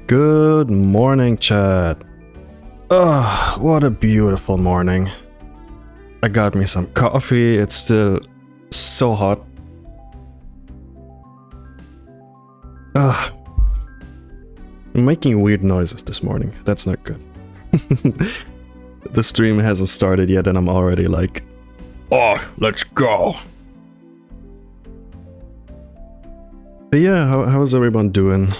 Good morning, chat. Ah, what a beautiful morning. I got me some coffee. It's still so hot. I'm making weird noises this morning. That's not good. The stream hasn't started yet and I'm already like, oh, let's go. But yeah, how's everyone doing?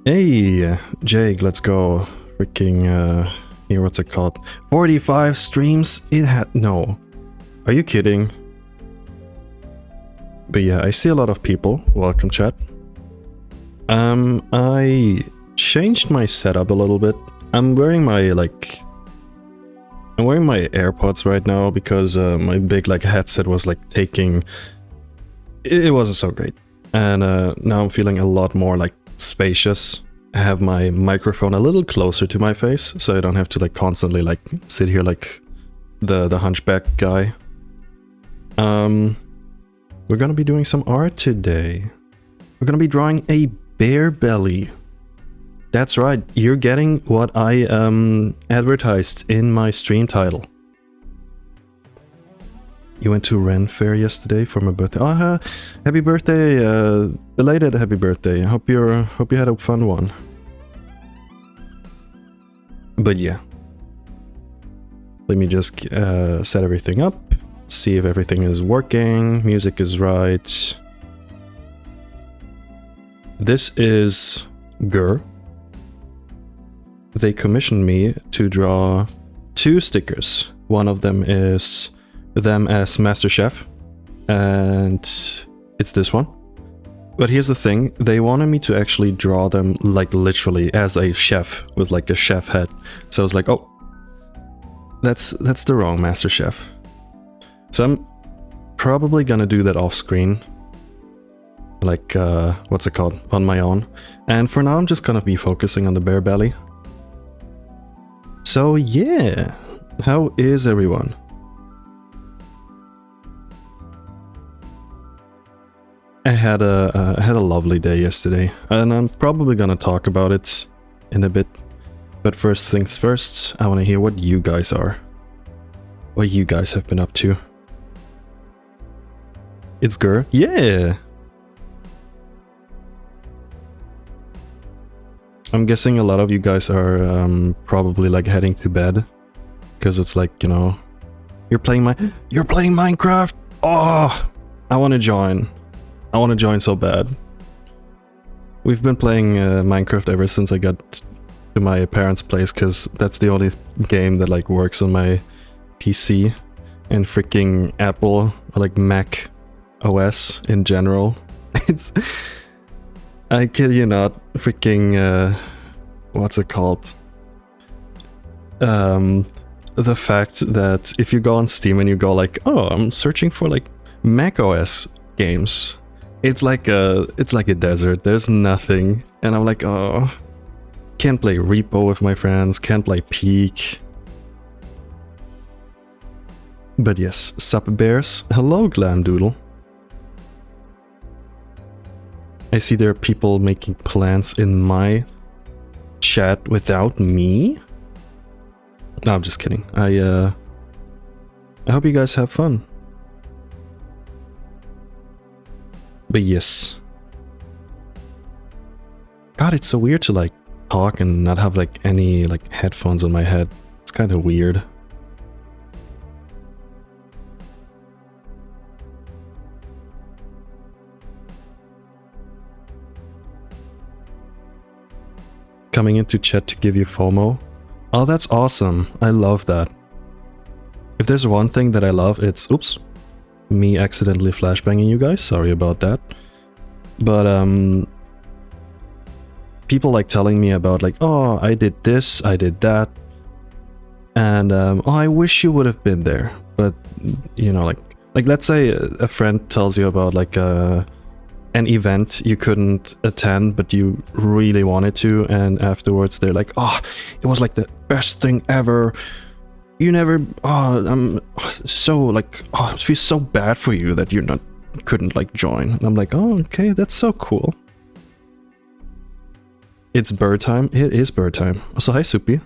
Hey, Jake, let's go. Freaking, here, what's it called? 45 streams? It had, no. Are you kidding? But yeah, I see a lot of people. Welcome, chat. I changed my setup a little bit. I'm wearing my, AirPods right now because, my big, headset was, taking... It wasn't so great. And, now I'm feeling a lot more, spacious. I have my microphone a little closer to my face, so I don't have to constantly sit here like the hunchback guy. We're gonna be doing some art today. We're gonna be drawing a bear belly. That's right, you're getting what I advertised in my stream title. You went to Ren Fair yesterday for my birthday. Oh, happy birthday! Belated happy birthday. I hope you had a fun one. But yeah, let me just set everything up, see if everything is working, music is right. This is Gur. They commissioned me to draw 2 stickers. One of them is them as Master Chef, and it's this one. But here's the thing, they wanted me to actually draw them literally as a chef with a chef head. So I was like, oh, that's the wrong Master Chef. So I'm probably gonna do that off screen. What's it called? On my own. And for now I'm just gonna be focusing on the bear belly. So yeah, how is everyone? I had a lovely day yesterday, and I'm probably gonna talk about it in a bit. But first things first, I want to hear what you guys are. What you guys have been up to. It's Gur? Yeah! I'm guessing a lot of you guys are probably heading to bed. Because it's you're playing Minecraft! Oh! I want to join. I want to join so bad. We've been playing Minecraft ever since I got to my parents' place, because that's the only game that works on my PC and freaking Apple or Mac OS in general. It's, I kid you not, freaking what's it called? The fact that if you go on Steam and you go oh, I'm searching for Mac OS games. It's like a desert. There's nothing, and I'm oh, can't play Repo with my friends. Can't play Peak. But yes, sup bears. Hello, Glamdoodle. I see there are people making plans in my chat without me. No, I'm just kidding. I hope you guys have fun. But yes. God, it's so weird to talk and not have any headphones on my head. It's kind of weird. Coming into chat to give you FOMO. Oh, that's awesome. I love that. If there's one thing that I love, it's... Oops. Me accidentally flashbanging you guys, sorry about that. But people telling me about oh, I did this, I did that, and oh, I wish you would have been there. But let's say a friend tells you about an event you couldn't attend but you really wanted to, and afterwards they're oh, it was the best thing ever. You never, oh, I'm so oh, it feels so bad for you that you're not couldn't like join. And I'm like, oh, okay, that's so cool. It's bird time. It is bird time. So hi, Soupy.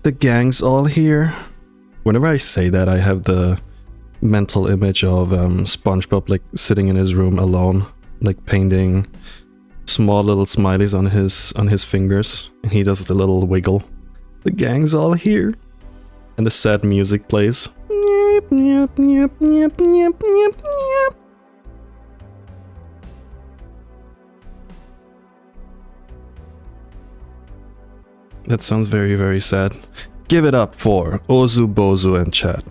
The gang's all here. Whenever I say that, I have the mental image of SpongeBob like sitting in his room alone, like painting small little smileys on his fingers, and he does the little wiggle. The gang's all here, and the sad music plays. Nyep, nyep, nyep, nyep, nyep, nyep, nyep. That sounds very, very sad. Give it up for Ozu, Bozu, and Chad.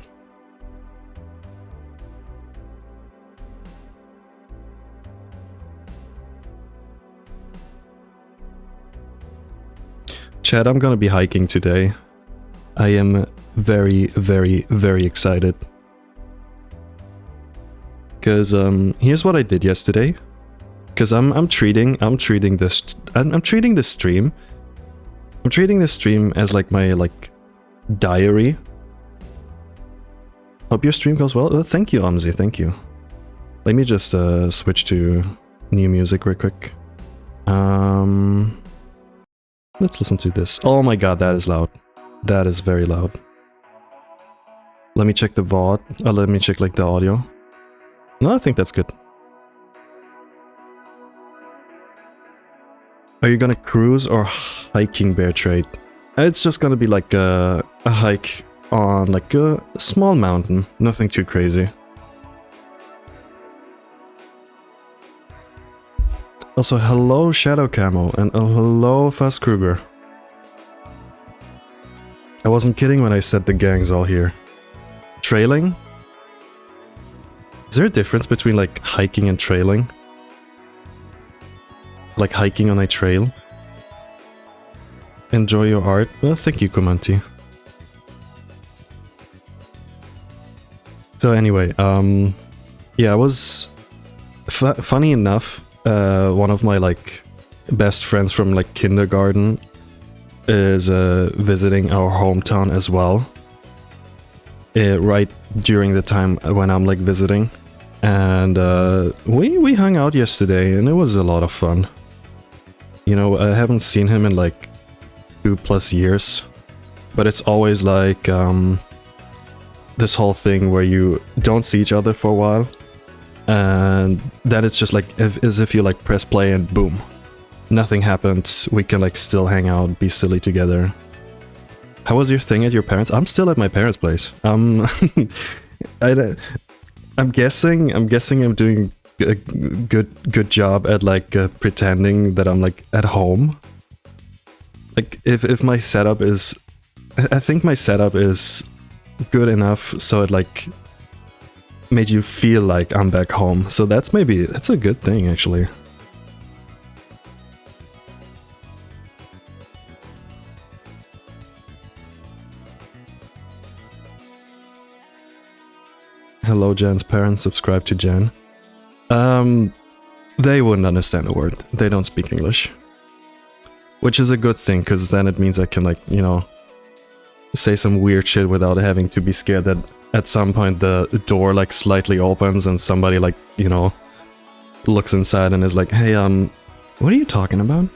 Chad, I'm gonna be hiking today. I am very, very, very excited. Cause here's what I did yesterday. Cause I'm treating this stream. I'm treating this stream as like my diary. Hope your stream goes well. Thank you, Omzi. Thank you. Let me just switch to new music real quick. Let's listen to this. Oh my god, that is loud. That is very loud. Let me check the VOD. Let me check like the audio. No, I think that's good. Are you gonna cruise or hiking, Bear Trade? It's just gonna be like a hike on like a small mountain. Nothing too crazy. Also, hello Shadow Camo and hello Fast Kruger. I wasn't kidding when I said the gang's all here. Trailing? Is there a difference between like hiking and trailing? Like hiking on a trail? Enjoy your art? Well, thank you, Komanti. So anyway, yeah, I was... funny enough, one of my like best friends from like kindergarten is visiting our hometown as well. Right during the time when I'm like visiting. And we hung out yesterday and it was a lot of fun. You know, I haven't seen him in like 2+ years, but it's always like this whole thing where you don't see each other for a while, and then it's just like as if you like press play and boom, nothing happened. We can like still hang out, be silly together. How was your thing at your parents'? I'm still at my parents' place. I'm guessing I'm doing a good job at like pretending that I'm like at home. Like if my setup is, I think my setup is good enough so it like made you feel like I'm back home. So that's a good thing actually. Hello, Jan's parents. Subscribe to Jan. They wouldn't understand a word. They don't speak English. Which is a good thing, because then it means I can, like, you know, say some weird shit without having to be scared that at some point the door, like, slightly opens and somebody, like, you know, looks inside and is like, hey, what are you talking about?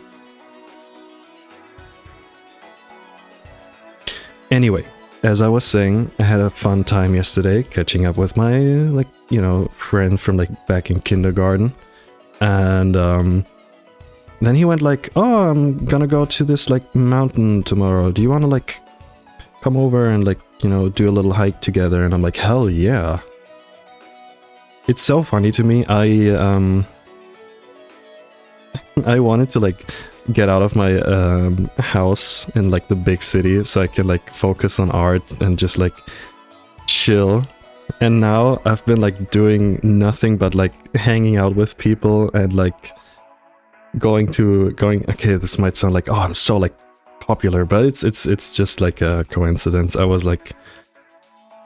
Anyway. As I was saying, I had a fun time yesterday catching up with my, like, you know, friend from, like, back in kindergarten. And, then he went like, oh, I'm gonna go to this, like, mountain tomorrow. Do you wanna, like, come over and, like, you know, do a little hike together? And I'm like, hell yeah. It's so funny to me. I wanted to, like, get out of my house in like the big city so I can like focus on art and just like chill, and now I've been like doing nothing but like hanging out with people and like going okay, this might sound like, oh, I'm so like popular, but it's just like a coincidence. I was like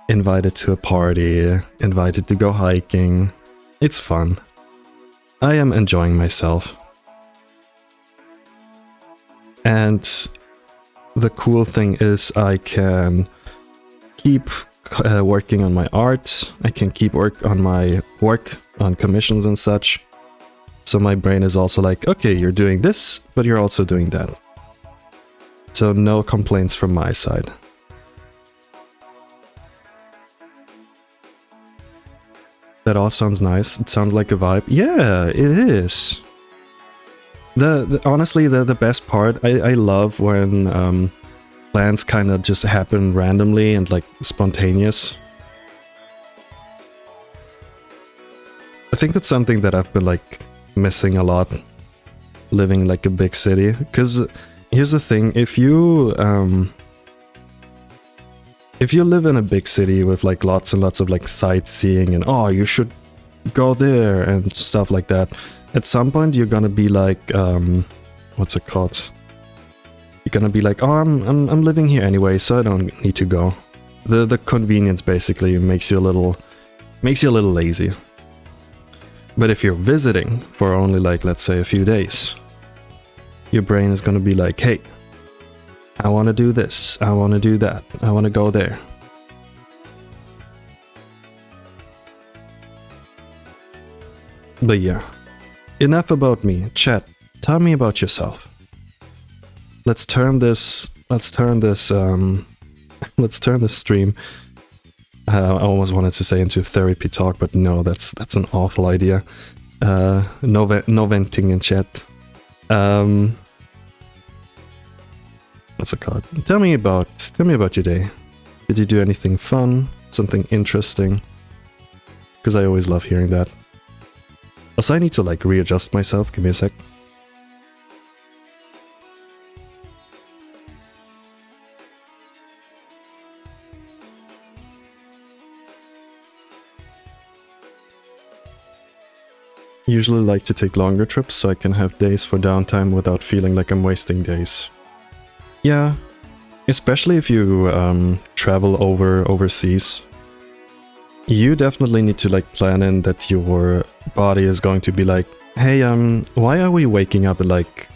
invited to a party, invited to go hiking. It's fun. I am enjoying myself. And the cool thing is I can keep working on my art. I can keep work on my work on commissions and such. So my brain is also like, okay, you're doing this, but you're also doing that. So no complaints from my side. That all sounds nice. It sounds like a vibe. Yeah, it is. Honestly, the best part, I love when plans kind of just happen randomly and like spontaneous. I think that's something that I've been like missing a lot, living like a big city. Because here's the thing, if you live in a big city with like lots and lots of like sightseeing and oh, you should go there and stuff like that, at some point you're gonna be like, what's it called? You're gonna be like, oh, I'm living here anyway, so I don't need to go. The convenience basically makes you a little lazy. But if you're visiting for only like, let's say a few days, your brain is gonna be like, hey, I want to do this, I want to do that, I want to go there. But yeah, enough about me. Chat, tell me about yourself. Let's turn this stream. I almost wanted to say into therapy talk, but no, that's an awful idea. No venting in chat. What's it called? Tell me about your day. Did you do anything fun? Something interesting? Because I always love hearing that. Also, I need to like readjust myself. Give me a sec. Usually like to take longer trips so I can have days for downtime without feeling like I'm wasting days. Yeah, especially if you travel overseas. You definitely need to like plan in that your body is going to be like, hey, why are we waking up at like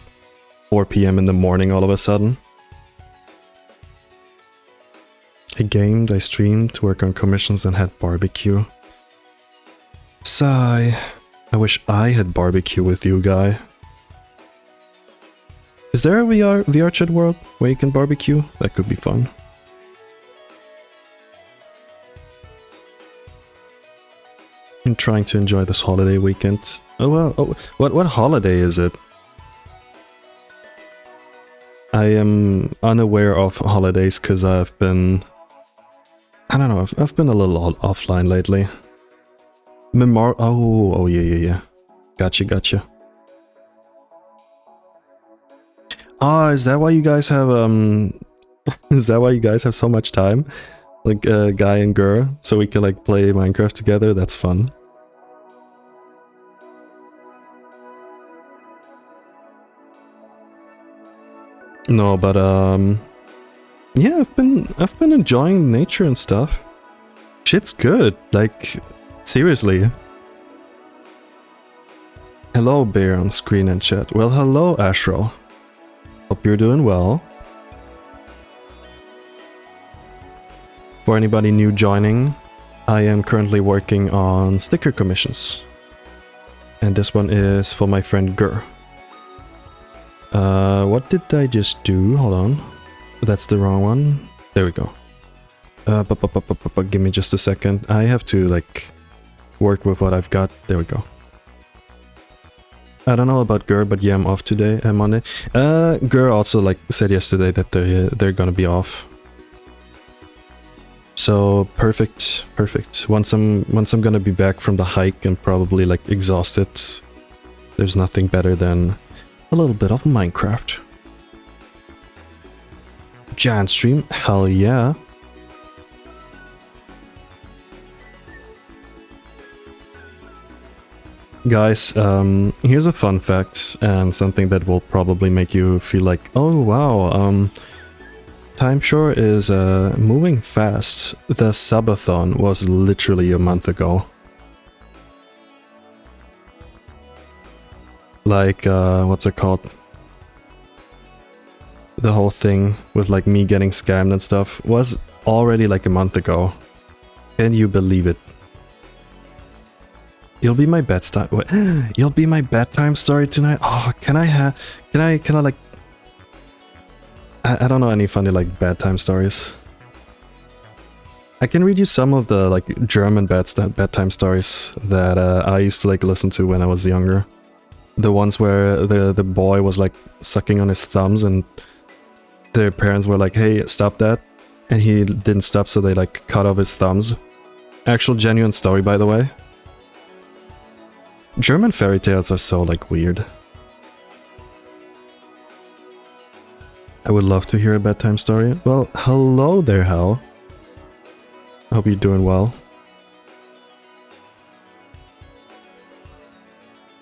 4 PM in the morning all of a sudden? I gamed, I streamed, worked on commissions and had barbecue. Sigh. I wish I had barbecue with you, guy. Is there a VR chat world where you can barbecue? That could be fun. I'm trying to enjoy this holiday weekend. Oh well, what holiday is it? I am unaware of holidays because I've been... I don't know, I've been a little offline lately. Oh yeah. Gotcha. Ah, is that why you guys have is that why you guys have so much time? Like guy and girl, so we can like play Minecraft together? That's fun. No, but yeah, I've been enjoying nature and stuff. Shit's good, like seriously. Hello, Bear on screen and chat. Well, hello, Ashro. Hope you're doing well. For anybody new joining, I am currently working on sticker commissions. And this one is for my friend Gur. What did I just do? Hold on. That's the wrong one. There we go. Give me just a second. I have to, like, work with what I've got. There we go. I don't know about Gur, but yeah, I'm off today, Monday. Gur also, like, said yesterday that they're gonna be off. So, perfect. Once I'm gonna be back from the hike and probably, like, exhausted, there's nothing better than a little bit of Minecraft. Giant stream, hell yeah. Guys, here's a fun fact and something that will probably make you feel like, oh wow, Timeshare is moving fast. The subathon was literally a month ago. Like, what's it called? The whole thing with like me getting scammed and stuff was already like a month ago. Can you believe it? You'll be my bedtime. What? You'll be my bedtime story tonight. Oh, can I like? I don't know any funny like bedtime stories. I can read you some of the like German bedtime stories that I used to like listen to when I was younger. The ones where the boy was like sucking on his thumbs and their parents were like, "Hey, stop that," and he didn't stop, so they like cut off his thumbs. Actual genuine story, by the way. German fairy tales are so like weird. I would love to hear a bedtime story. Well, hello there, Hal. I hope you're doing well.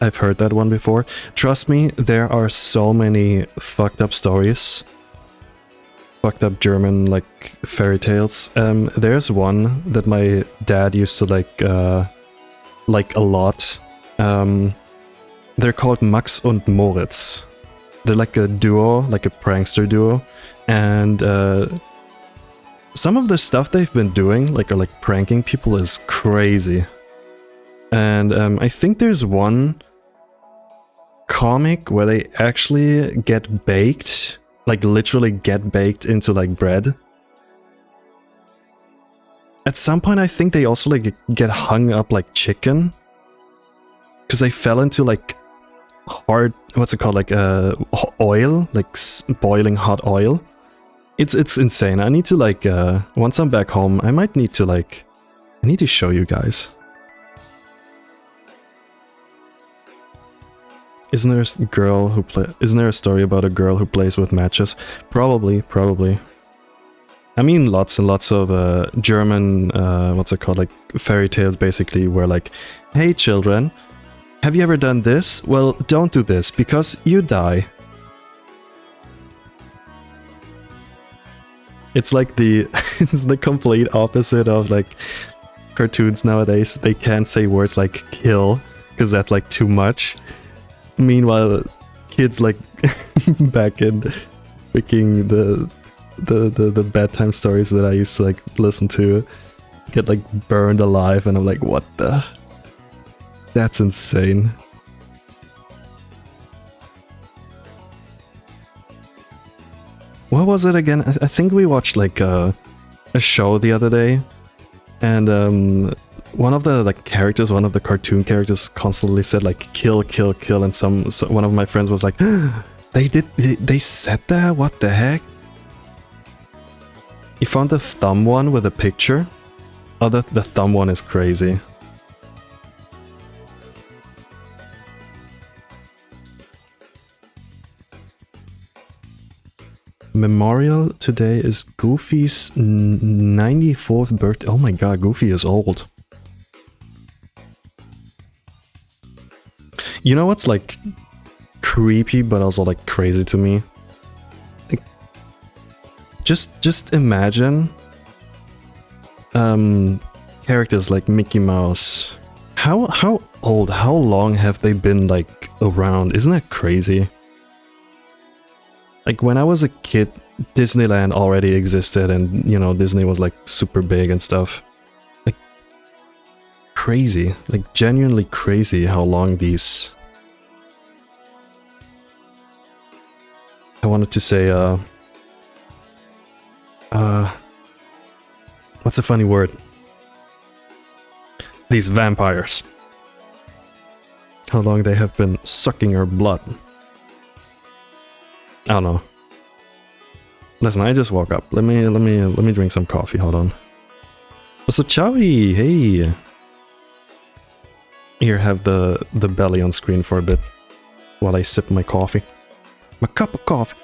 I've heard that one before. Trust me, there are so many fucked up stories. Fucked up German, like, fairy tales. There's one that my dad used to like a lot. They're called Max und Moritz. They're like a duo, like a prankster duo. And some of the stuff they've been doing, like pranking people, is crazy. And I think there's one comic where they actually get baked, like literally get baked into like bread. At some point I think they also like get hung up like chicken, because they fell into like hard, what's it called, like oil, like boiling hot oil. It's insane. I need to like once I'm back home I might need to like, I need to show you guys. Isn't there a girl who isn't there a story about a girl who plays with matches? Probably. I mean, lots and lots of German, what's it called, like fairy tales basically, where like, hey children, have you ever done this? Well, don't do this because you die. It's like it's the complete opposite of like cartoons nowadays. They can't say words like kill because that's like too much. Meanwhile, kids like back in freaking the bedtime stories that I used to like listen to get like burned alive, and I'm like, what the? That's insane. What was it again? I think we watched like a show the other day, and one of the like characters, one of the cartoon characters, constantly said like kill, kill, kill, and one of my friends was like, they said that? What the heck? You found the thumb one with a picture? Oh, the thumb one is crazy. Memorial today is Goofy's 94th birthday. Oh my god, Goofy is old. You know what's like creepy but also like crazy to me? Like, just imagine characters like Mickey Mouse. How old, how long have they been like around? Isn't that crazy? Like when I was a kid, Disneyland already existed, and you know, Disney was like super big and stuff. Like crazy, like genuinely crazy how long these... I wanted to say what's a funny word? These vampires. How long they have been sucking our blood. I don't know. Listen, I just woke up. Let me drink some coffee. Hold on. So Chowie, hey. Here, have the belly on screen for a bit while I sip my coffee. My cup of coffee.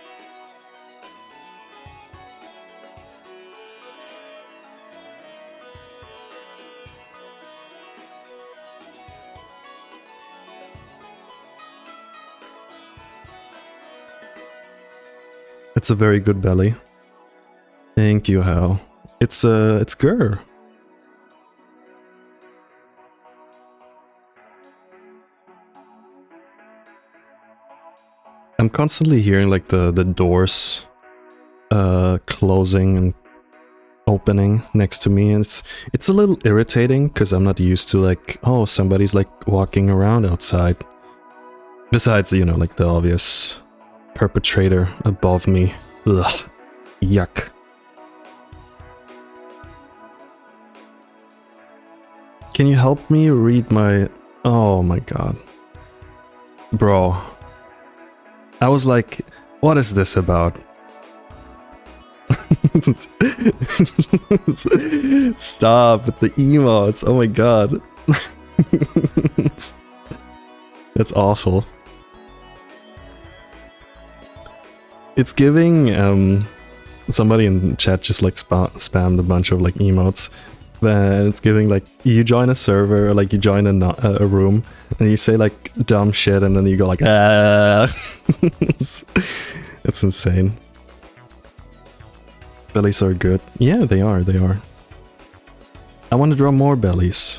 It's a very good belly. Thank you, Hal. It's Gur. I'm constantly hearing like the doors closing, and opening next to me, and it's a little irritating because I'm not used to like, oh, somebody's like walking around outside. Besides, you know, like the obvious perpetrator above me. Ugh. Yuck. Can you help me read my... Oh my god. Bro. I was like, what is this about? Stop with the emotes. Oh my god. That's awful. It's giving, somebody in chat just like spammed a bunch of like emotes. Then it's giving like, you join a server, or like you join a room, and you say like dumb shit, and then you go like, ah. It's insane. Bellies are good. Yeah, they are, they are. I want to draw more bellies.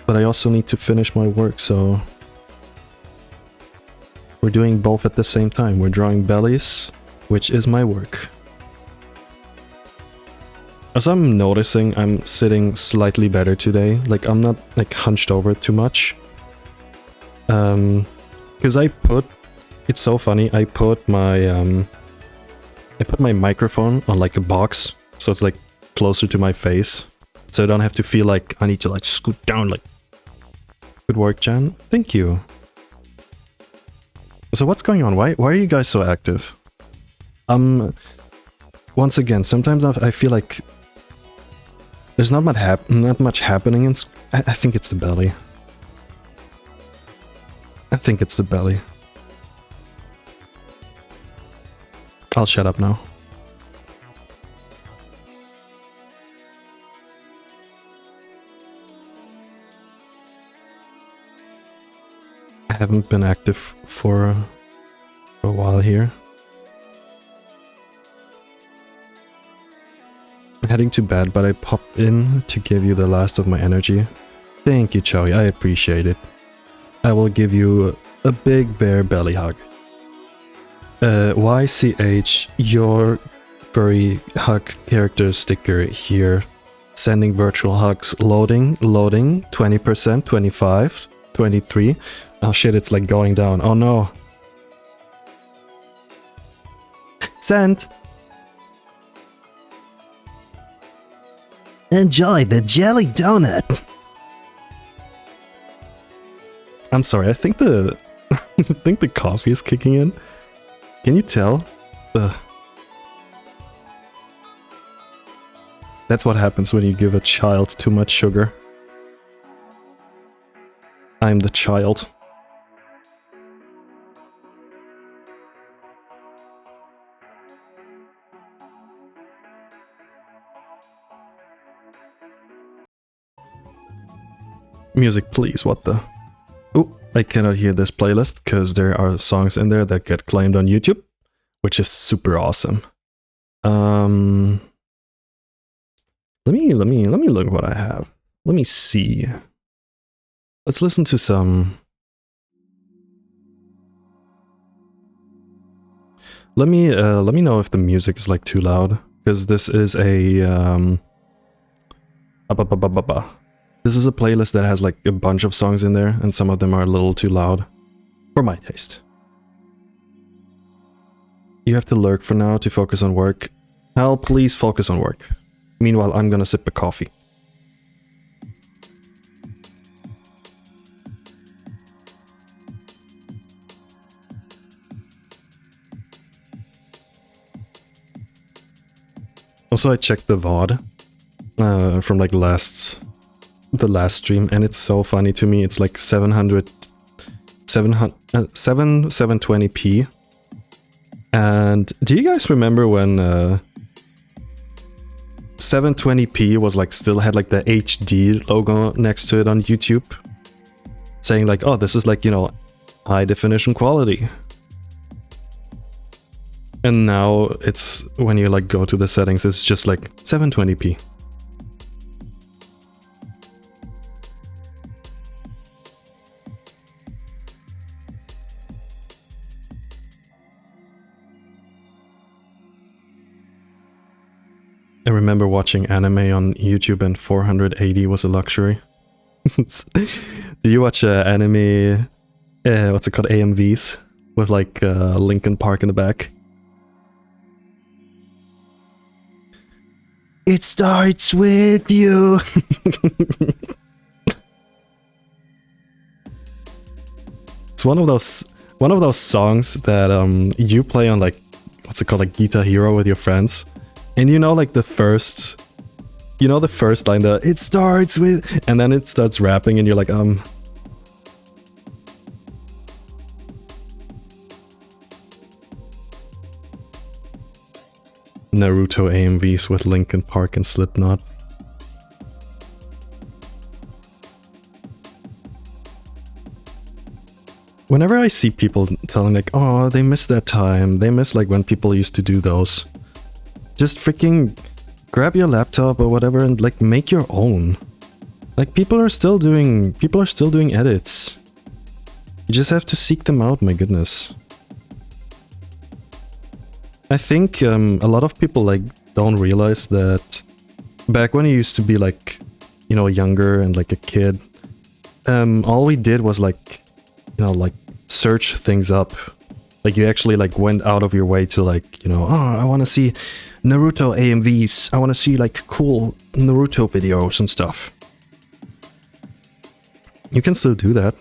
But I also need to finish my work, so... We're doing both at the same time. We're drawing bellies, which is my work. As I'm noticing, I'm sitting slightly better today. Like, I'm not, like, hunched over too much. Because I put... It's so funny, I put my microphone on, like, a box, so it's, like, closer to my face. So I don't have to feel like I need to, like, scoot down, like... Good work, Jan. Thank you. So what's going on? Why are you guys so active? Once again, sometimes I feel like... There's not much happening in... I think it's the belly. I think it's the belly. I'll shut up now. I haven't been active for a while here. I'm heading to bed, but I popped in to give you the last of my energy. Thank you, Chowie, I appreciate it. I will give you a big bear belly hug. YCH, your furry hug character sticker here. Sending virtual hugs, loading, 20%, 25, 23. Oh shit, it's like going down. Oh no. Sent! Enjoy the jelly donut! I'm sorry, I think the... I think the coffee is kicking in. Can you tell? Ugh. That's what happens when you give a child too much sugar. I'm the child. Music, please, what the... Oh, I cannot hear this playlist because there are songs in there that get claimed on YouTube, which is super awesome. Let me look what I have. Let me see. Let's listen to some... Let me know if the music is like too loud, because this is a This is a playlist that has like a bunch of songs in there, and some of them are a little too loud. For my taste. You have to lurk for now to focus on work. Hal, please focus on work. Meanwhile, I'm gonna sip a coffee. Also, I checked the VOD from like the last stream, and it's so funny to me. It's like 720p. And do you guys remember when 720p was like still had like the HD logo next to it on YouTube, saying like, oh, this is like, you know, high definition quality. And now it's, when you like go to the settings, it's just like 720p. I remember watching anime on YouTube and 480 was a luxury. Do you watch anime, what's it called, AMVs? With like Linkin Park in the back? It starts with you. It's one of those songs that you play on like, what's it called, like Guitar Hero with your friends, and you know like the first line, the it starts with, and then it starts rapping and you're like Naruto AMVs with Linkin Park and Slipknot. Whenever I see people telling like, oh, they miss that time, they miss like when people used to do those, just freaking grab your laptop or whatever and like make your own. Like people are still doing edits. You just have to seek them out, my goodness. I think a lot of people like don't realize that back when you used to be like, you know, younger and like a kid, all we did was like, you know, like search things up. Like you actually like went out of your way to like, you know, oh, I want to see Naruto AMVs. I want to see like cool Naruto videos and stuff. You can still do that.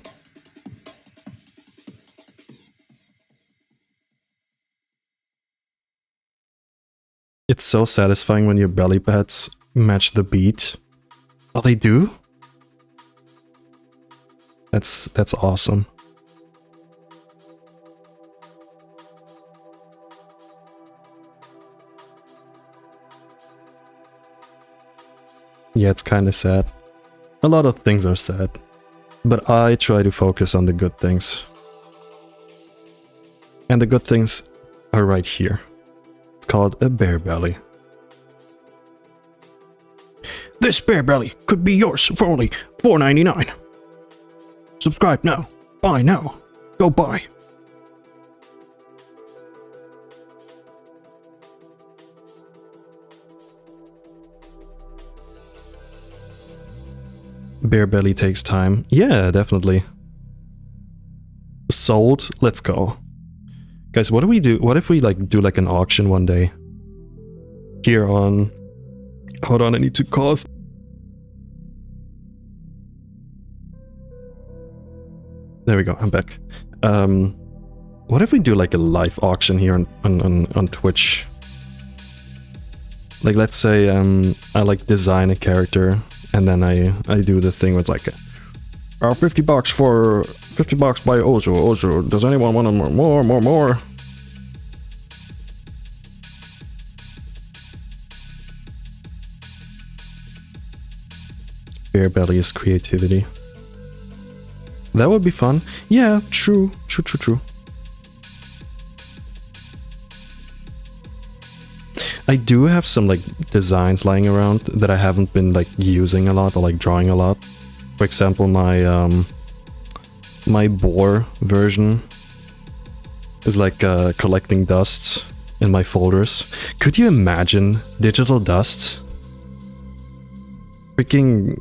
It's so satisfying when your belly pads match the beat. Oh, they do? That's awesome. Yeah, it's kind of sad. A lot of things are sad. But I try to focus on the good things. And the good things are right here. It's called a bear belly. This bear belly could be yours for only $4.99. Subscribe now. Buy now. Go buy. Bear belly takes time. Yeah, definitely. Sold. Let's go. Guys, what do we do? What if we like do like an auction one day? Here on... Hold on, I need to cough. There we go, I'm back. What if we do like a live auction here on Twitch? Like let's say I like design a character and then I do the thing where it's like $50 for $50 by Ozo. Ozo, does anyone want more? Bear belly is creativity. That would be fun. Yeah, true. I do have some like designs lying around that I haven't been like using a lot or like drawing a lot. For example, my my boar version is like collecting dust in my folders. Could you imagine digital dust? Freaking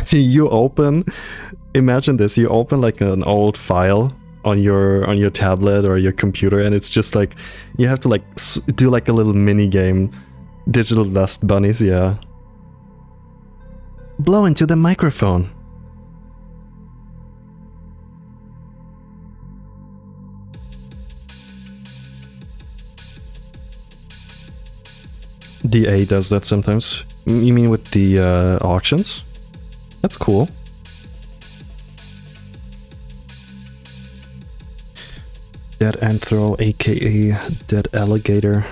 you open, imagine this, you open like an old file on your tablet or your computer and it's just like you have to like do like a little mini game. Digital dust bunnies, yeah. Blow into the microphone. DA does that sometimes. You mean with the auctions? That's cool. Dead Anthro, aka Dead Alligator.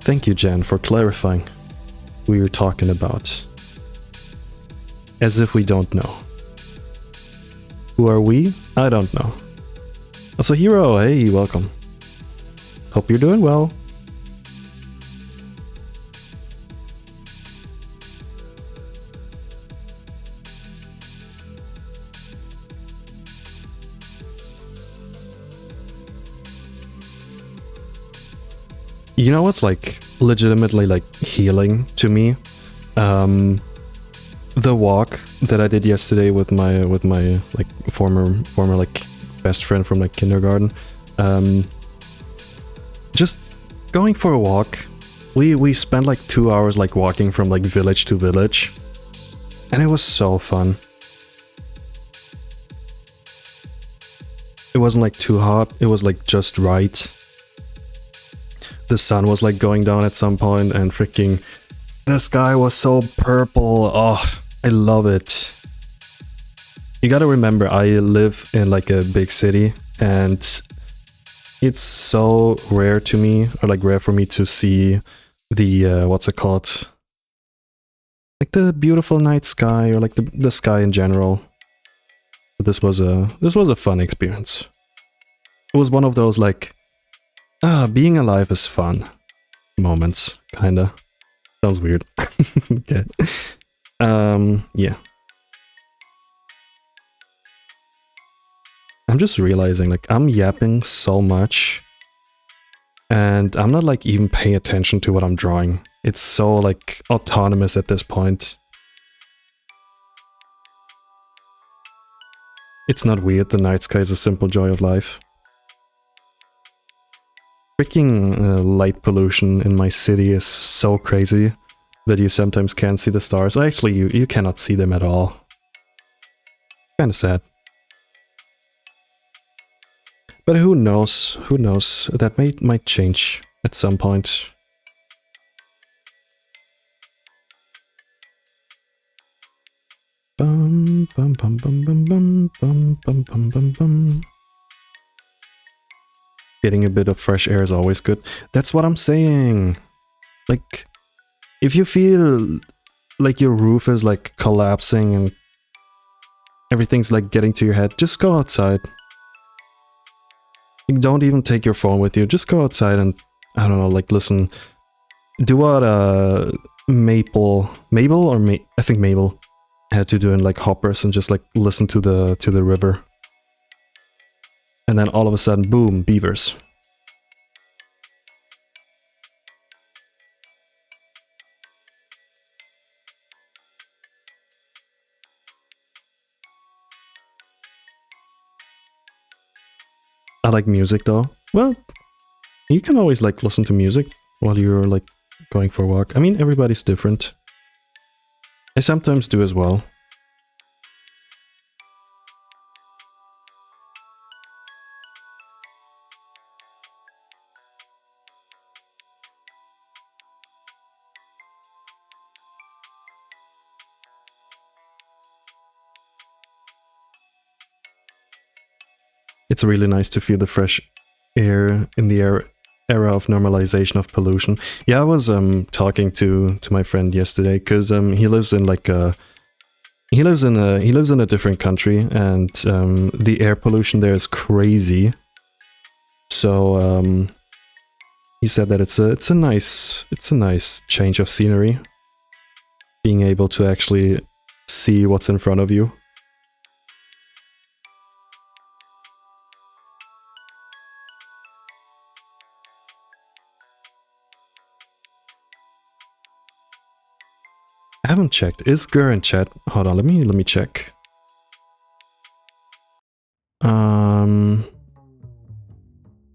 Thank you, Jan, for clarifying who you're talking about. As if we don't know. Who are we? I don't know. Also, Hero, hey, welcome. Hope you're doing well. You know what's like legitimately like healing to me? The walk that I did yesterday with my like former like best friend from like kindergarten. Just going for a walk. We spent like 2 hours like walking from like village to village, and it was so fun. It wasn't like too hot, it was like just right. The sun was like going down at some point, and freaking the sky was so purple. Oh, I love it. You gotta remember, I live in like a big city, and it's so rare to me, or like rare for me to see the what's it called? Like the beautiful night sky, or like the sky in general. This was a fun experience. It was one of those like, being alive is fun moments, kinda. Sounds weird. Okay. Yeah. I'm just realizing, like, I'm yapping so much, and I'm not like even paying attention to what I'm drawing. It's so like autonomous at this point. It's not weird, the night sky is a simple joy of life. Freaking light pollution in my city is so crazy that you sometimes can't see the stars. Actually, you cannot see them at all. Kinda sad. But who knows? Who knows? That might change at some point. Bum bum bum bum bum bum bum bum bum bum bum. Getting a bit of fresh air is always good. That's what I'm saying. Like, if you feel like your roof is like collapsing and everything's like getting to your head, just go outside. Don't even take your phone with you. Just go outside and, I don't know, like listen. Do what Mabel I think Mabel had to do in like Hoppers, and just like listen to the river. And then all of a sudden, boom, beavers. I like music though. Well, you can always like listen to music while you're like going for a walk. I mean, everybody's different. I sometimes do as well. It's really nice to feel the fresh air in the era of normalization of pollution. Yeah, I was talking to my friend yesterday, because he lives in like he lives in a different country, and the air pollution there is crazy. So he said that it's a nice change of scenery, being able to actually see what's in front of you. I haven't checked. Is Gur in chat? Hold on, let me check.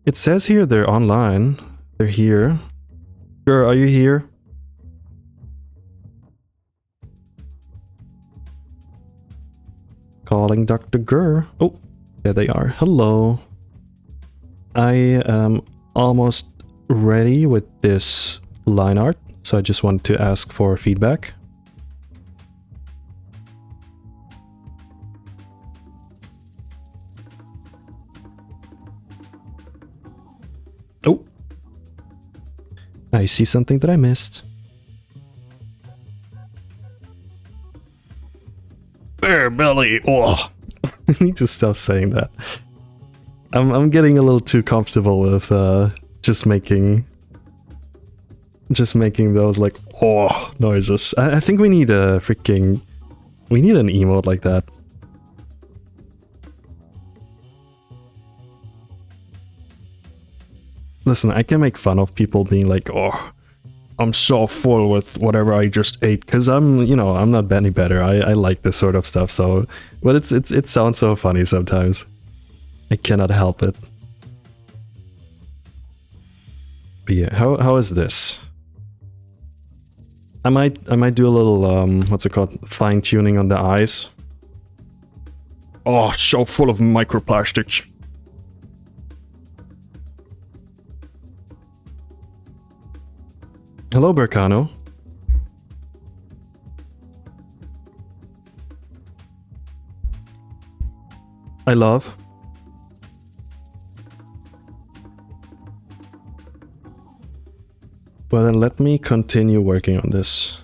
It says here they're online. They're here. Gur, are you here? Calling Dr. Gur. Oh, there they are. Hello. I am almost ready with this line art, so I just wanted to ask for feedback. Oh, I see something that I missed. Bear belly. Oh, I need to stop saying that. I'm getting a little too comfortable with just making those like oh noises. I think we need an emote like that. Listen, I can make fun of people being like, oh, I'm so full with whatever I just ate, because I'm, you know, I'm not any better. I like this sort of stuff, so, but it sounds so funny sometimes. I cannot help it. But yeah, how is this? I might do a little what's it called, fine tuning on the eyes. Oh, so full of microplastics. Hello, Berkano. I love. Well, then let me continue working on this.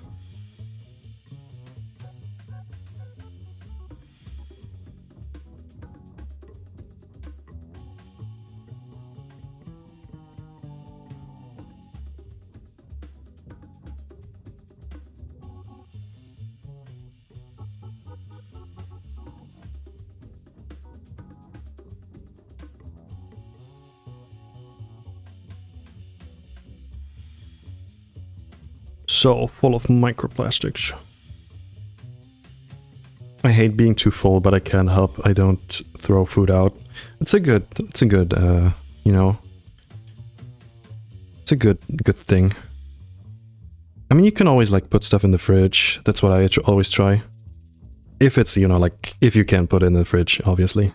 So full of microplastics. I hate being too full, but I can't help. I don't throw food out. It's a good, you know, it's a good thing. I mean, you can always like put stuff in the fridge. That's what I always try. If it's, you know, like, if you can put it in the fridge, obviously.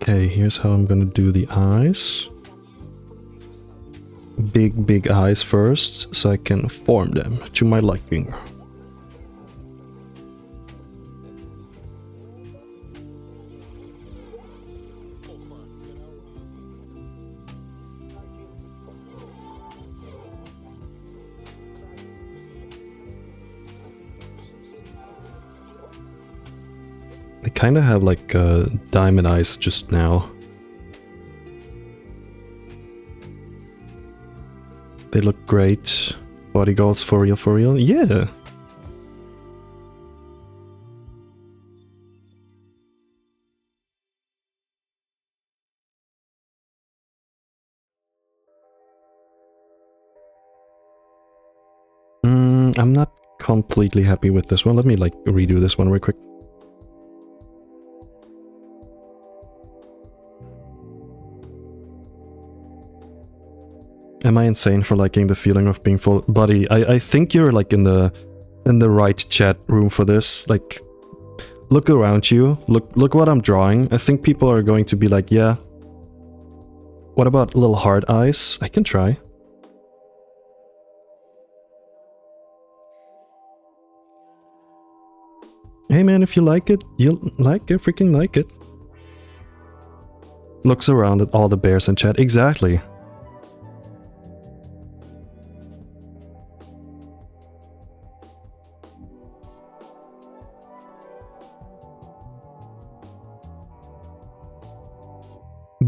Okay, here's how I'm gonna do the eyes. Big eyes first, so I can form them to my liking. They kind of have like diamond eyes just now. They look great. Body goals for real, for real? Yeah! I'm not completely happy with this one. Let me like redo this one real quick. Am I insane for liking the feeling of being full? Buddy, I think you're like in the right chat room for this. Like, look around you. Look what I'm drawing. I think people are going to be like, yeah. What about little hard eyes? I can try. Hey man, if you like it, you'll like it, freaking like it. Looks around at all the bears in chat. Exactly.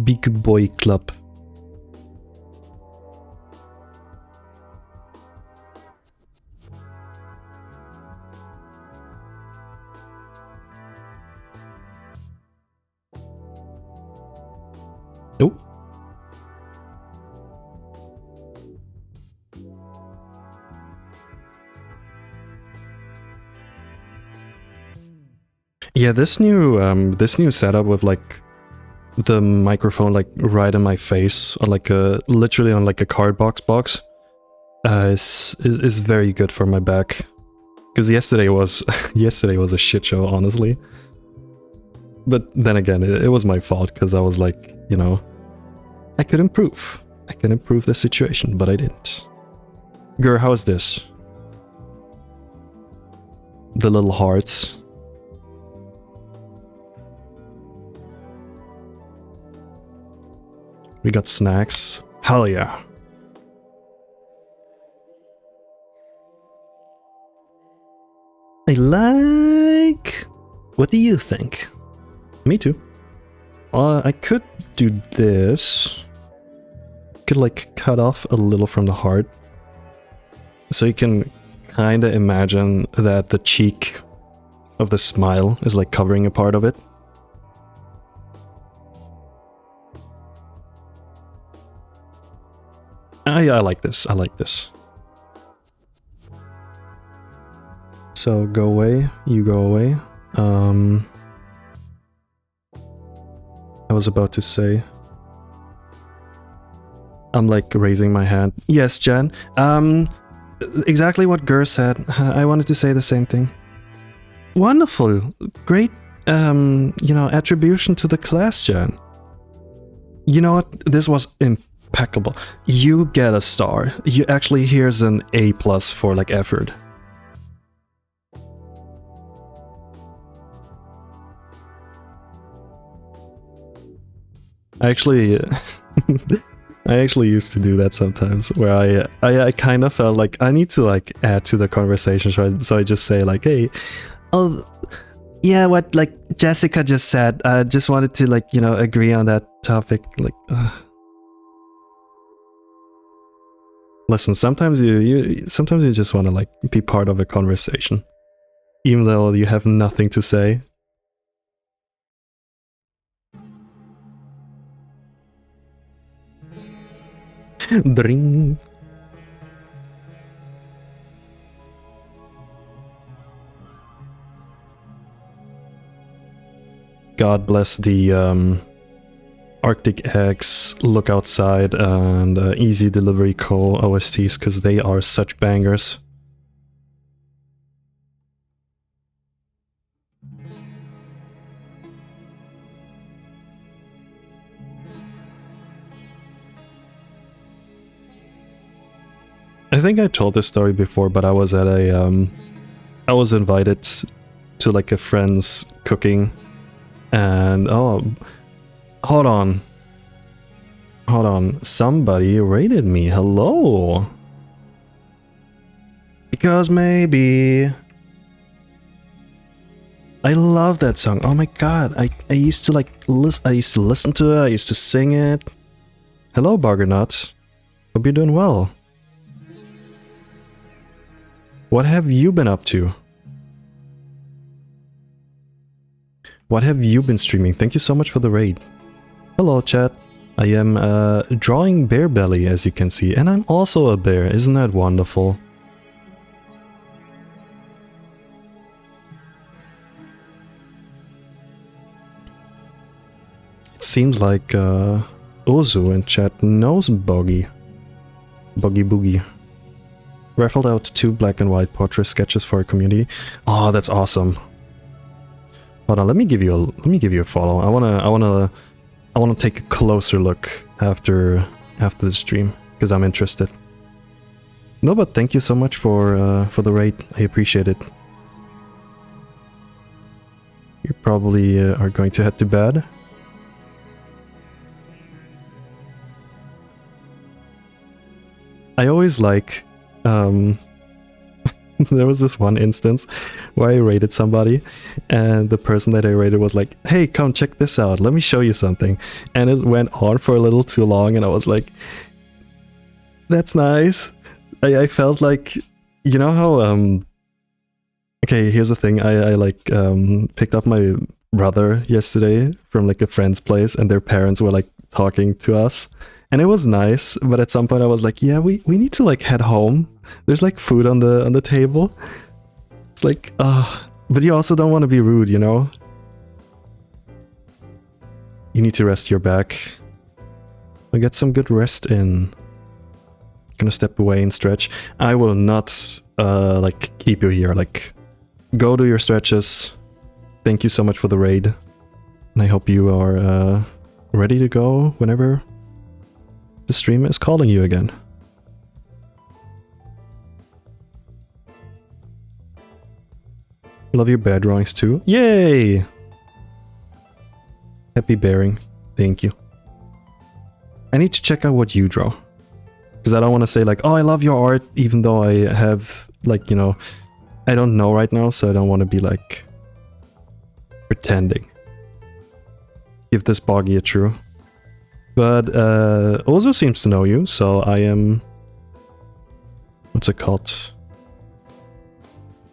Big Boy Club. Oh. Yeah, this new setup with like the microphone like right in my face, or like literally on like a cardbox box, is very good for my back. Because yesterday was a shit show, honestly. But then again, it was my fault because I was like, you know, I could improve. I can improve the situation, but I didn't. Gur, how is this? The little hearts. We got snacks. Hell yeah. I like... What do you think? Me too. I could do this. Could like cut off a little from the heart. So you can kind of imagine that the cheek of the smile is like covering a part of it. Yeah, I like this. I like this. So go away. You go away. I was about to say. I'm like raising my hand. Yes, Jen. Exactly what Gur said. I wanted to say the same thing. Wonderful. Great, you know, attribution to the class, Jen. You know what? This was impeccable. You get a star. You actually, here's an A+ for like effort. I actually used to do that sometimes, where I kind of felt like I need to like add to the conversation, so I just say like, hey, oh, yeah, what like Jessica just said. I just wanted to like, you know, agree on that topic. Like, listen, sometimes you just want to like be part of a conversation, even though you have nothing to say. Dring. God bless the Arctic X, Look Outside, and Easy Delivery Co. OSTs, because they are such bangers. I think I told this story before, but I was at a I was invited to like a friend's cooking, and oh, hold on, somebody rated me. Hello, because maybe I love that song. Oh my god, I used to like I used to listen to it. I used to sing it. Hello, Bargernuts. Hope you're doing well. What have you been up to? What have you been streaming? Thank you so much for the raid. Hello, chat. I am drawing bear belly, as you can see, and I'm also a bear. Isn't that wonderful? It seems like Ozu in chat knows Boggy. Boggy Boogie. Raffled out 2 black and white portrait sketches for our community. Oh, that's awesome. Hold on, let me give you a follow. I wanna take a closer look after the stream, because I'm interested. No, but thank you so much for the raid. I appreciate it. You probably are going to head to bed. I always like there was this one instance where I raided somebody, and the person that I raided was like, hey, come check this out, let me show you something. And it went on for a little too long, and I was like, that's nice. I felt like, you know how okay, here's the thing. I like picked up my brother yesterday from like a friend's place, and their parents were like talking to us. And it was nice, but at some point I was like, yeah, we need to like head home. There's like food on the table. It's like, but you also don't want to be rude, you know? You need to rest your back. I'll get some good rest in. Gonna step away and stretch. I will not like keep you here. Like, go do your stretches. Thank you so much for the raid. And I hope you are ready to go whenever the stream is calling you again. Love your bear drawings too. Yay! Happy bearing. Thank you. I need to check out what you draw. Because I don't want to say like, oh, I love your art, even though I have, like, you know, I don't know right now, so I don't want to be like pretending. give this Boggy a true. But Ozu seems to know you, so I am... What's it called?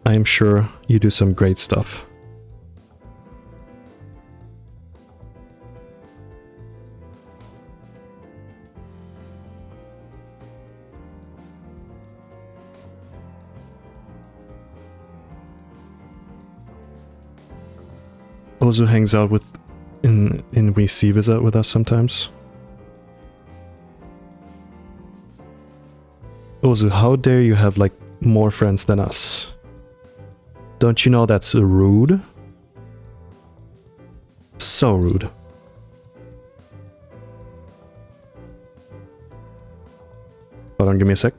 I am sure you do some great stuff. Ozu hangs out with in WeCVisa with us sometimes. Ozu, how dare you have like more friends than us? Don't you know that's rude? So rude. Hold on, give me a sec.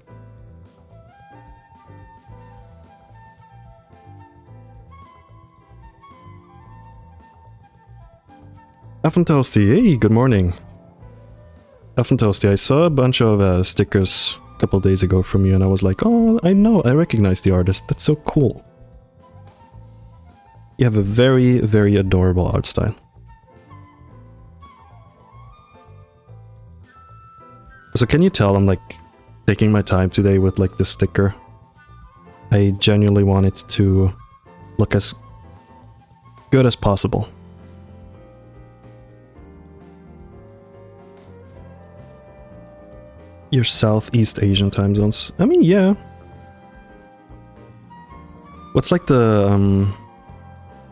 Toasty, hey, good morning. Toasty, I saw a bunch of stickers a couple days ago from you and I was like, oh, I know, I recognize the artist, that's so cool. You have a very, very adorable art style. So can you tell I'm like taking my time today with like the sticker? I genuinely want it to look as good as possible. Your Southeast Asian time zones. I mean, yeah. What's like the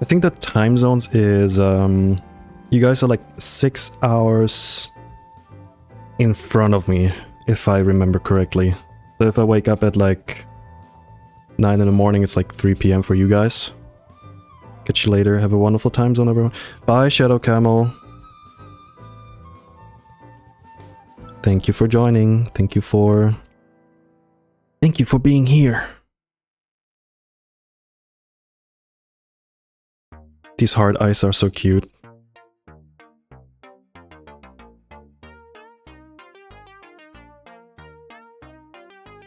I think the time zones is you guys are like 6 hours in front of me, if I remember correctly. So if I wake up at like 9 in the morning, it's like 3 PM for you guys. Catch you later. Have a wonderful time zone, everyone. Bye, Shadow Camel. Thank you for joining. Thank you for being here. These hard eyes are so cute.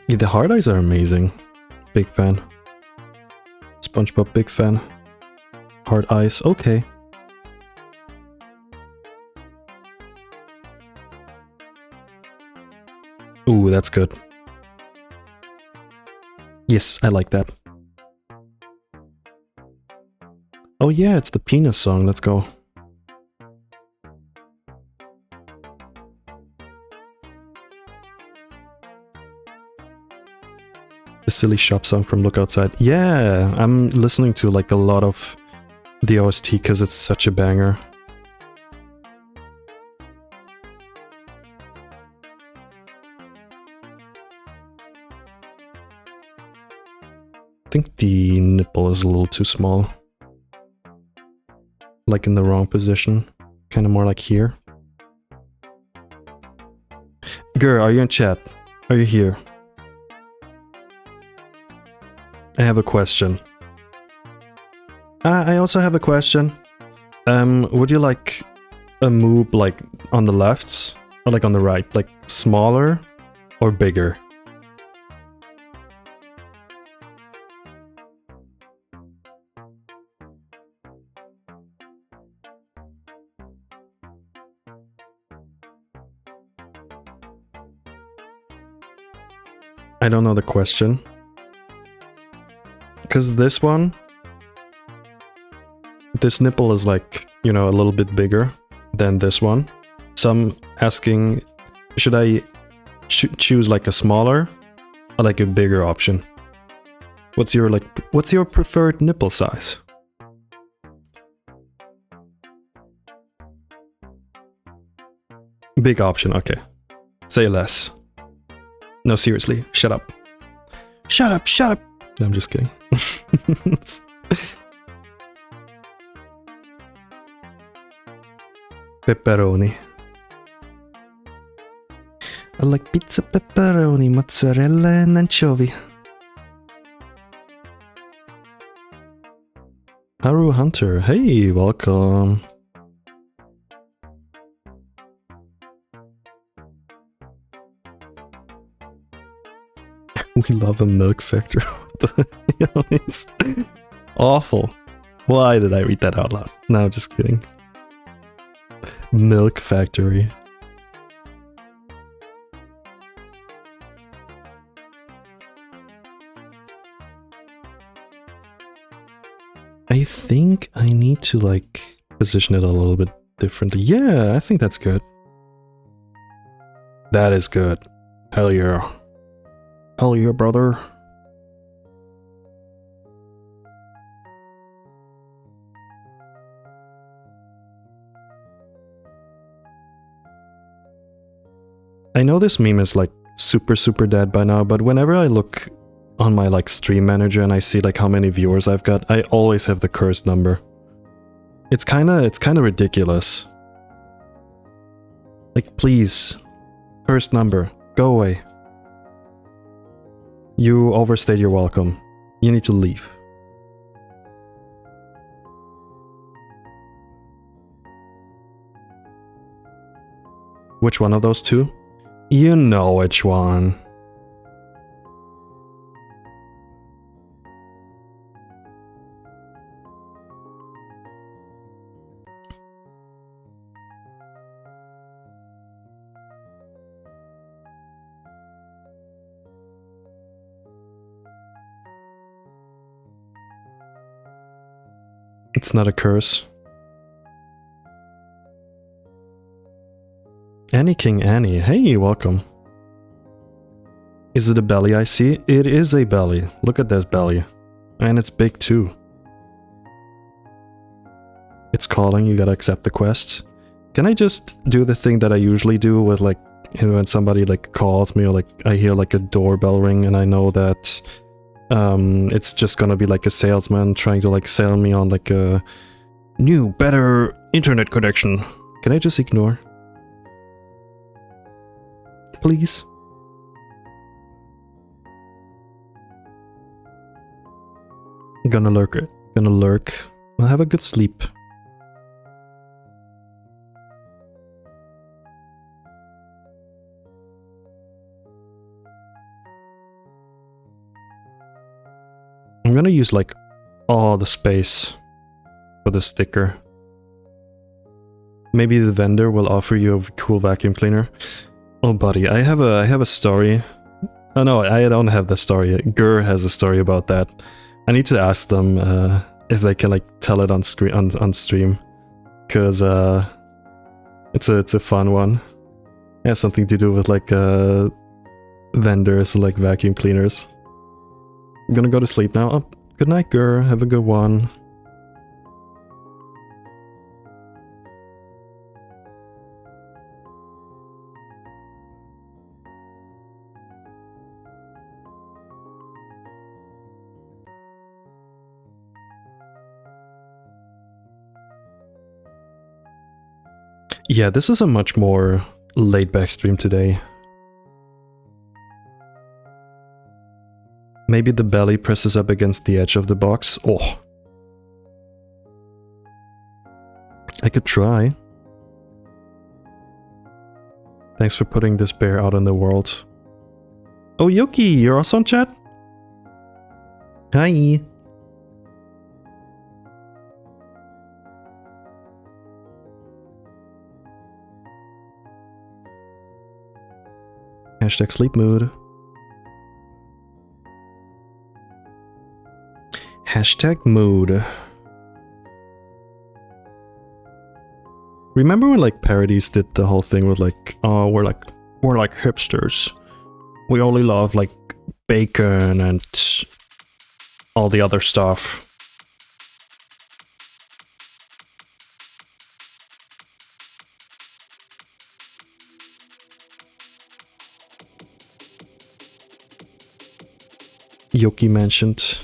Yeah, the hard eyes are amazing. Big fan. SpongeBob, big fan. Hard eyes, okay. Ooh, that's good. Yes, I like that. Oh yeah, it's the penis song, let's go. The Silly Shop song from Look Outside. Yeah, I'm listening to like a lot of the OST because it's such a banger. I think the nipple is a little too small. Like in the wrong position. Kind of more like here. Girl, are you in chat? Are you here? I have a question. I also have a question. Would you like a moob like on the left or like on the right? Like smaller or bigger? I don't know the question. Because this one, this nipple is like, you know, a little bit bigger than this one. So I'm asking, should I choose like a smaller or like a bigger option? What's your preferred nipple size? Big option, okay. Say less. No, seriously, shut up. Shut up, shut up! No, I'm just kidding. Pepperoni. I like pizza, pepperoni, mozzarella and anchovy. Haru Hunter, hey, welcome. We love a milk factory. It's awful. Why did I read that out loud? No, just kidding. Milk factory. I think I need to like position it a little bit differently. Yeah, I think that's good. That is good. Hell yeah. Hell yeah, brother. I know this meme is like super dead by now, but whenever I look on my like stream manager and I see like how many viewers I've got, I always have the cursed number. It's kind of ridiculous. Like, please, cursed number, go away. You overstayed your welcome. You need to leave. Which one of those two? You know which one. It's not a curse. Annie King Annie, hey, welcome. Is it a belly I see? It is a belly. Look at this belly. And it's big too. It's calling, you gotta accept the quest. Can I just do the thing that I usually do with like, you know, when somebody like calls me or like I hear like a doorbell ring and I know that it's just gonna be like a salesman trying to like sell me on like a new, better internet connection. Can I just ignore? Please? Gonna lurk. I'll have a good sleep. I'm gonna use like all the space for the sticker. Maybe the vendor will offer you a cool vacuum cleaner. Oh buddy, I have a story. Oh no, I don't have the story. Gur has a story about that. I need to ask them if they can like tell it on screen on stream, cause it's a fun one. It has something to do with like vendors like vacuum cleaners. I'm gonna go to sleep now. Oh, good night, Gur. Have a good one. Yeah, this is a much more laid-back stream today. Maybe the belly presses up against the edge of the box. Oh. I could try. Thanks for putting this bear out in the world. Oh, Yoki, you're also on chat? Hi. Hashtag sleep mood. Hashtag mood. Remember when like parodies did the whole thing with like, oh, we're like hipsters. We only love like bacon and all the other stuff. Yoki mentioned.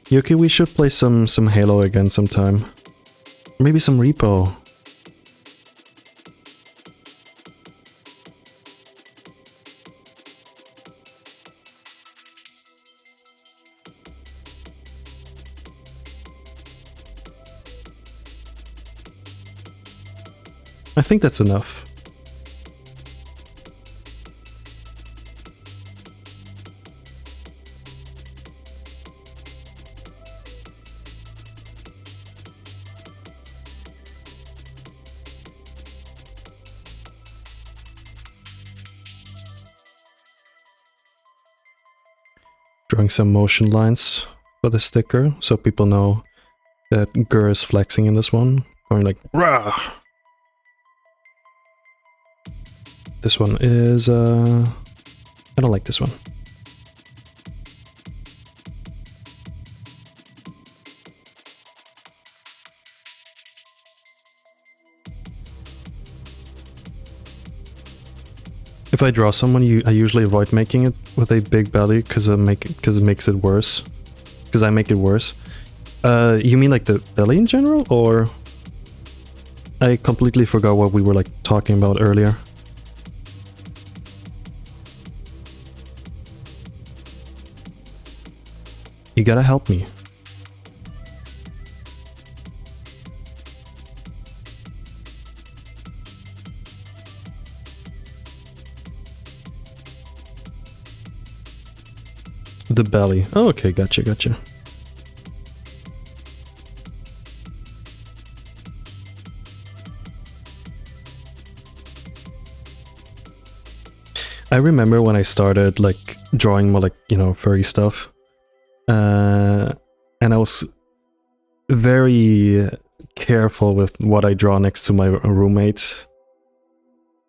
Yoki, we should play some Halo again sometime. Maybe some Repo. I think that's enough. Drawing some motion lines for the sticker so people know that Gur is flexing in this one. Going like, rah! This one is, I don't like this one. If I draw someone, I usually avoid making it with a big belly because it makes it worse. Because I make it worse. You mean like the belly in general, or? I completely forgot what we were like talking about earlier. You gotta help me. The belly. Oh, okay, gotcha. I remember when I started like drawing more like, you know, furry stuff. And I was very careful with what I draw next to my roommates.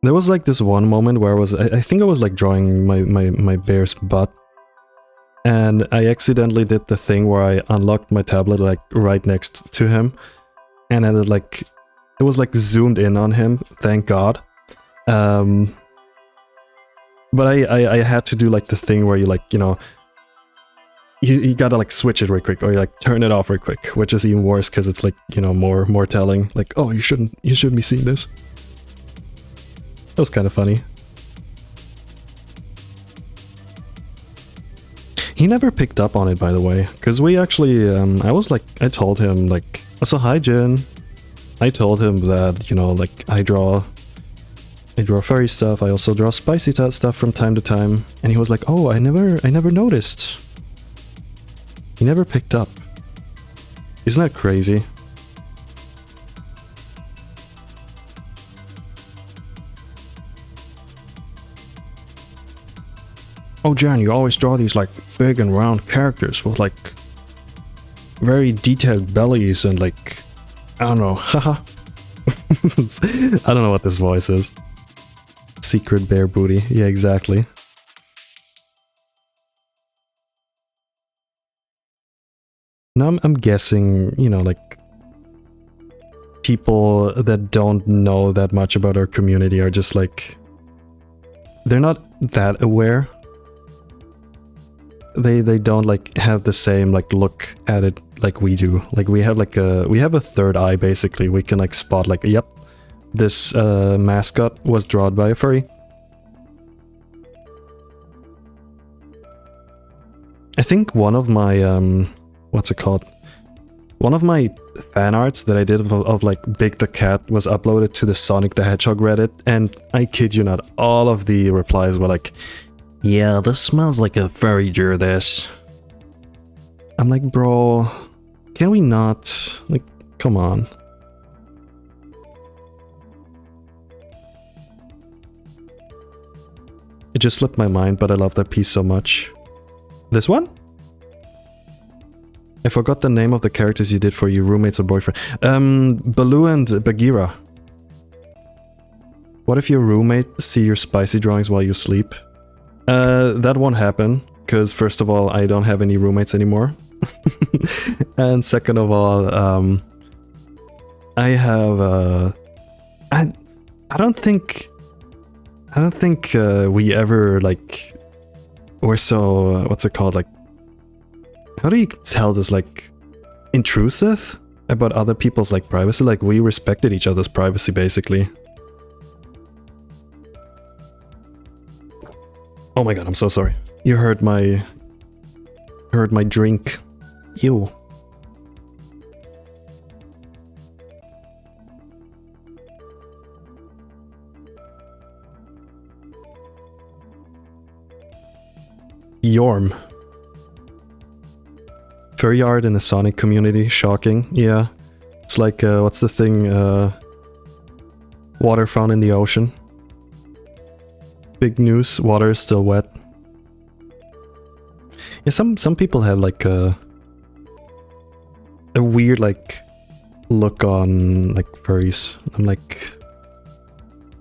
There was like this one moment where I think I was like drawing my bear's butt. And I accidentally did the thing where I unlocked my tablet like right next to him. And then it was like zoomed in on him, thank God. But I had to do like the thing where you like, you know, you gotta like switch it real quick, or you like turn it off real quick, which is even worse because it's like, you know, more telling. Like, oh, you shouldn't be seeing this. That was kind of funny. He never picked up on it, by the way, because we actually, I told him, like, so hi, Jin. I told him that, you know, like, I draw furry stuff, I also draw spicy stuff from time to time, and he was like, oh, I never noticed. He never picked up. Isn't that crazy? Oh, Jan, you always draw these like big and round characters with like very detailed bellies and like, I don't know, haha. I don't know what this voice is. Secret bear booty. Yeah, exactly. Now I'm guessing, you know, like people that don't know that much about our community are just like, they're not that aware. They don't like have the same like look at it like we do. Like we have a third eye basically. We can like spot like, yep, this mascot was drawn by a furry. I think one of my what's it called? One of my fan arts that I did of like Big the Cat was uploaded to the Sonic the Hedgehog Reddit, and I kid you not, all of the replies were like, yeah, this smells like a furry drew this. I'm like, bro, can we not? Like, come on. It just slipped my mind, but I love that piece so much. This one? I forgot the name of the characters you did for your roommates or boyfriend. Baloo and Bagheera. What if your roommate see your spicy drawings while you sleep? That won't happen, because first of all, I don't have any roommates anymore. And second of all, I have, I don't think we ever, like, we're so, what's it called, like, how do you tell this, like, intrusive about other people's, like, privacy? Like, we respected each other's privacy, basically. Oh my god, I'm so sorry. You heard my drink. Ew. Yorm. Furry art in the Sonic community, shocking. Yeah. It's like, what's the thing? Water found in the ocean. Big news, water is still wet. Yeah, some people have like a weird like look on like furries. I'm like,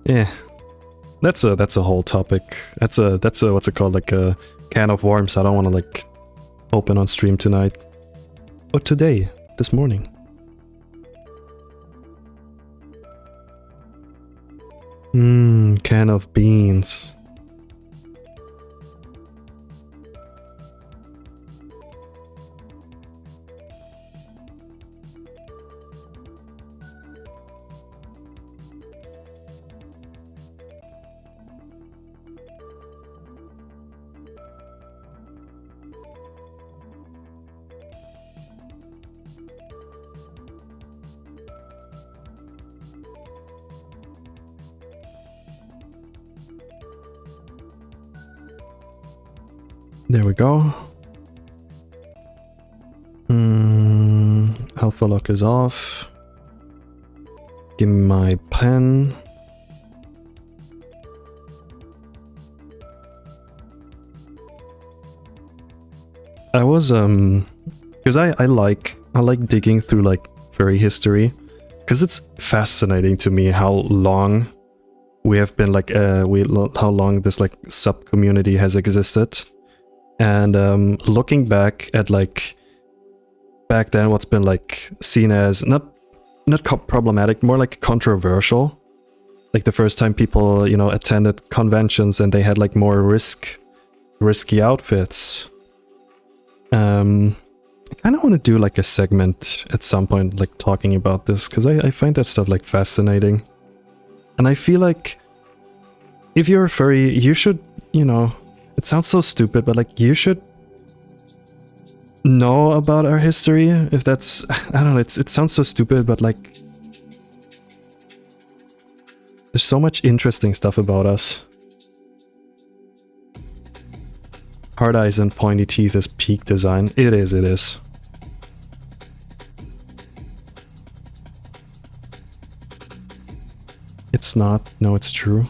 yeah, that's a whole topic. That's a what's it called, like a can of worms. I don't want to like open on stream tonight or today, this morning. Can of beans. There we go. Alpha lock is off. Give me my pen. I was because I like digging through like furry history, because it's fascinating to me how long we have been like how long this like sub community has existed. And looking back at like back then, what's been like seen as not problematic, more like controversial. Like the first time people, you know, attended conventions and they had like more risky outfits. I kind of want to do like a segment at some point, like talking about this, because I find that stuff like fascinating. And I feel like if you're a furry, you should, you know, it sounds so stupid, but like you should know about our history. If that's, I don't know, it sounds so stupid, but like there's so much interesting stuff about us. Hard eyes and pointy teeth is peak design. It is. It's not. No, it's true.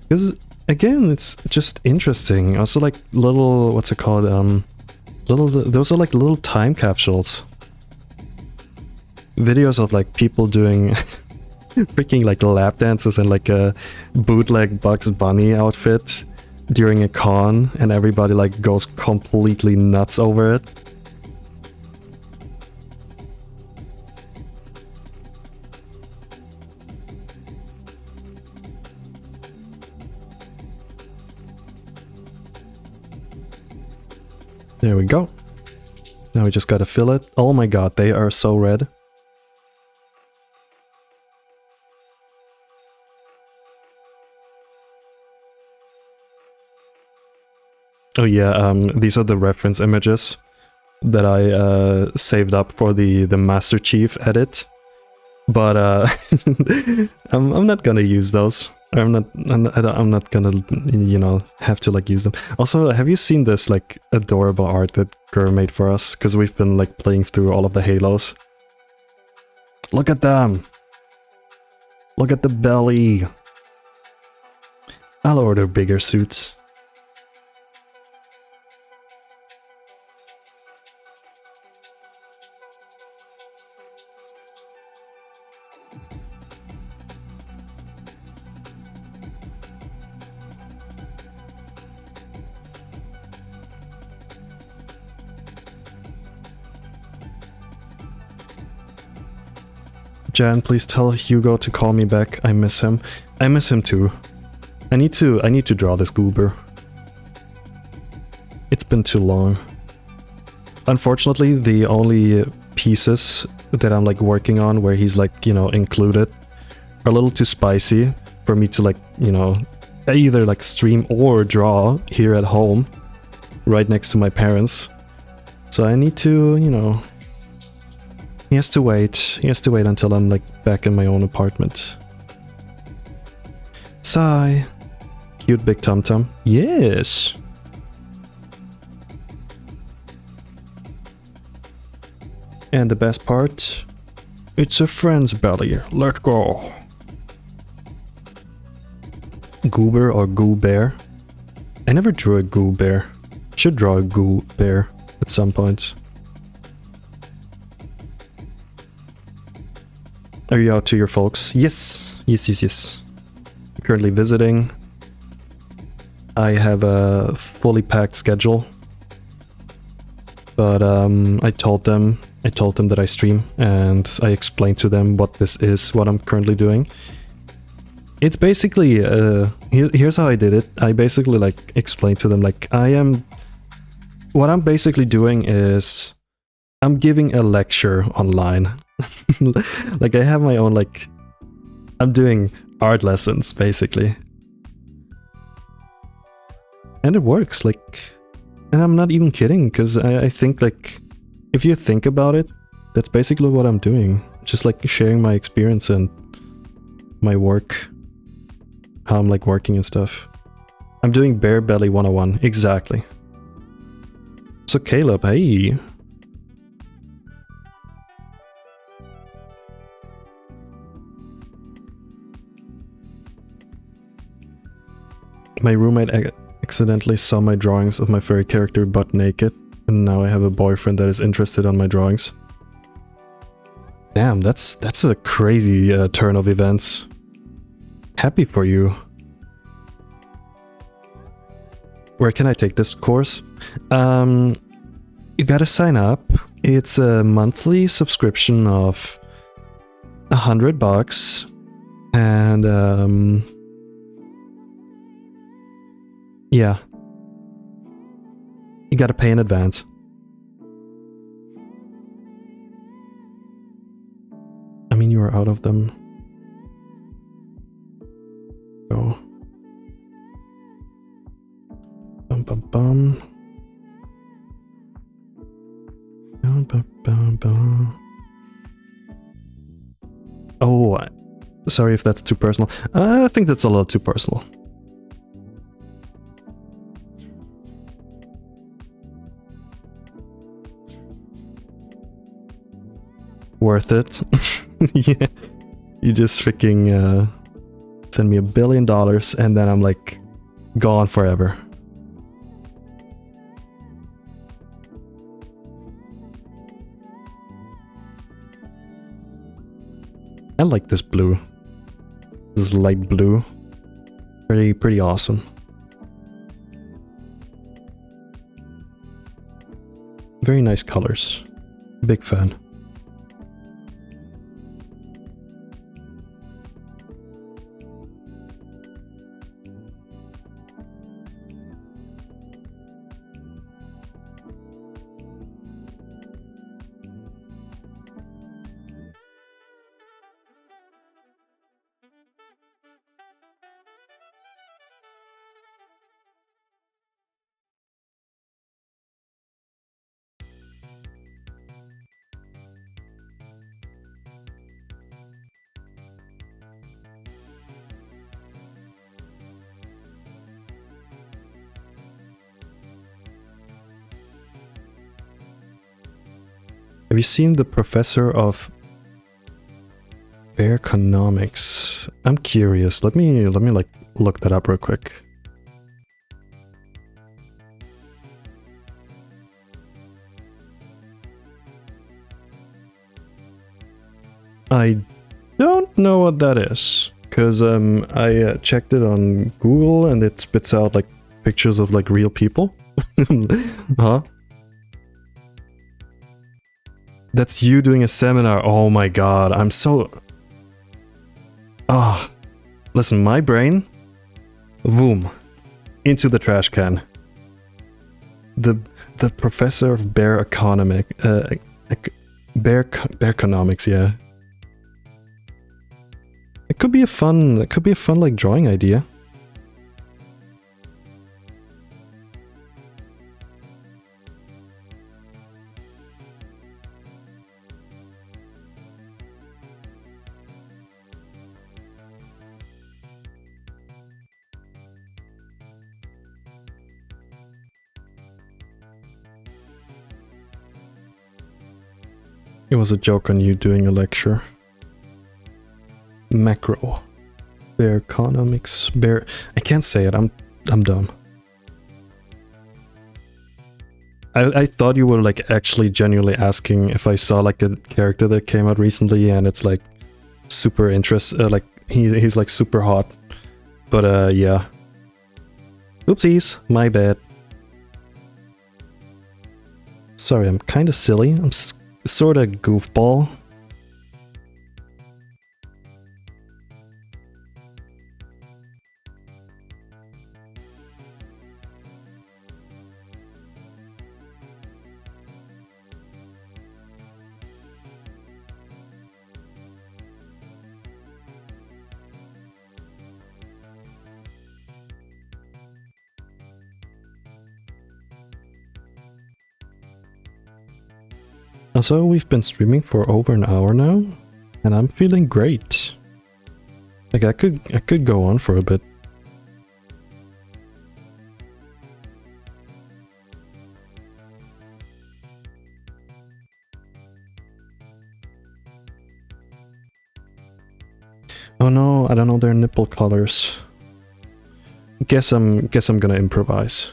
Because again, it's just interesting. Also, like little, what's it called? Those are like little time capsules. Videos of like people doing freaking like lap dances and like a bootleg Bugs Bunny outfit during a con, and everybody like goes completely nuts over it. There we go. Now we just gotta fill it. Oh my god, they are so red. Oh yeah, these are the reference images that I saved up for the Master Chief edit, but I'm not gonna use those. I'm not gonna, you know, have to like use them. Also, have you seen this like adorable art that Gur made for us? Because we've been like playing through all of the Halos. Look at them! Look at the belly! I'll order bigger suits. Jan, please tell Hugo to call me back. I miss him. I miss him too. I need to draw this goober. It's been too long. Unfortunately, the only pieces that I'm like working on where he's like, you know, included are a little too spicy for me to like, you know, either like stream or draw here at home, right next to my parents. So I need to, you know, he has to wait. He has to wait until I'm like back in my own apartment. Sigh. Cute big tum-tum. Yes. And the best part, it's a friend's belly. Let's go. Goober or Goo Bear? I never drew a Goo Bear. Should draw a goo bear at some point. Are you out to your folks? Yes. Yes. Currently visiting. I have a fully packed schedule. But I told them that I stream, and I explained to them what this is, what I'm currently doing. It's basically here's how I did it. I basically like explained to them like what I'm basically doing is I'm giving a lecture online. Like I have my own like I'm doing art lessons basically. And it works, like, and I'm not even kidding, because I think like if you think about it, that's basically what I'm doing. Just like sharing my experience and my work. How I'm like working and stuff. I'm doing Bear Belly 101, exactly. So Caleb, hey. My roommate accidentally saw my drawings of my furry character butt naked, and now I have a boyfriend that is interested on my drawings. Damn, that's a crazy turn of events. Happy for you. Where can I take this course? You gotta sign up. It's a monthly subscription of $100, and yeah, you gotta pay in advance. I mean, you are out of them. So, bum bum bum. Bum, bum, bum, bum. Oh, sorry if that's too personal. I think that's a little too personal. Worth it. Yeah, you just freaking send me $1 billion and then I'm like gone forever. I like this blue. This light blue. Pretty awesome. Very nice colors. Big fan. Have you seen the professor of Bearconomics? I'm curious. Let me like look that up real quick. I don't know what that is, because I checked it on Google and it spits out like pictures of like real people. Huh? That's you doing a seminar. Oh my god, I'm so... Ah, listen, my brain, boom, into the trash can. The professor of Bearconomics, yeah. It could be a fun like drawing idea. It was a joke on you doing a lecture. Macro. Bearconomics. I can't say it. I'm dumb. I thought you were like actually genuinely asking if I saw like a character that came out recently and it's like super like he's like super hot. But yeah. Oopsies, my bad. Sorry, I'm kind of silly. I'm sort of goofball. So we've been streaming for over an hour now, and I'm feeling great. Like I could go on for a bit. Oh no, I don't know their nipple colors. Guess I'm gonna improvise.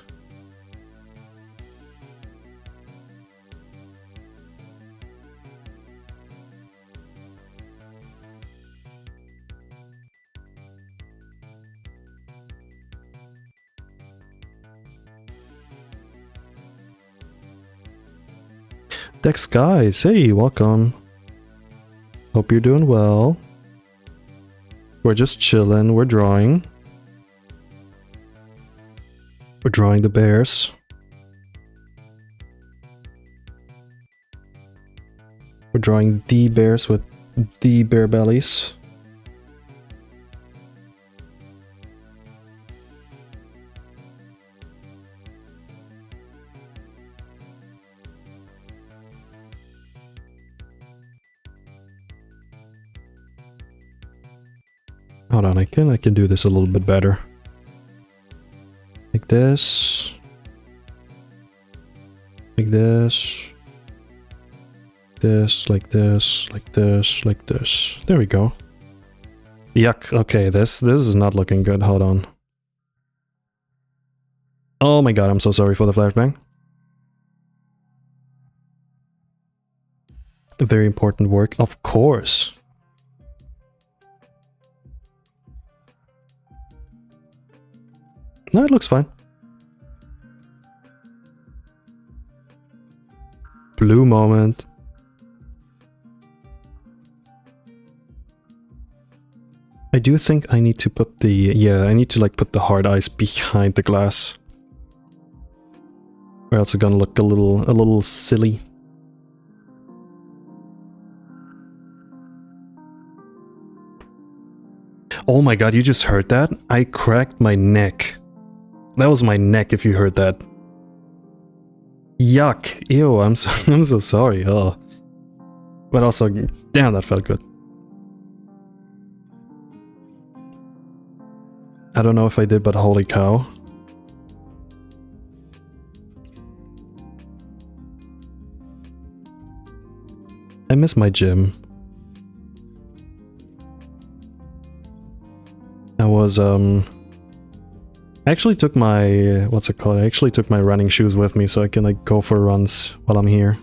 Dex guys, hey, welcome. Hope you're doing well. We're just chilling, we're drawing. We're drawing the bears. We're drawing the bears with the bear bellies. Hold on, I can do this a little bit better. Like this. Like this. This, like this, like this, like this. There we go. Yuck, okay, this is not looking good, hold on. Oh my god, I'm so sorry for the flashbang. Very important work, of course. No, it looks fine. Blue moment. I do think I need to put the... yeah, I need to like put the hard eyes behind the glass. Or else it's gonna look a little silly. Oh my god, you just heard that? I cracked my neck. That was my neck if you heard that. Yuck. Ew, I'm so sorry. Oh. But also, damn, that felt good. I don't know if I did, but holy cow. I miss my gym. I was, I actually took my, what's it called? I actually took my running shoes with me so I can like go for runs while I'm here.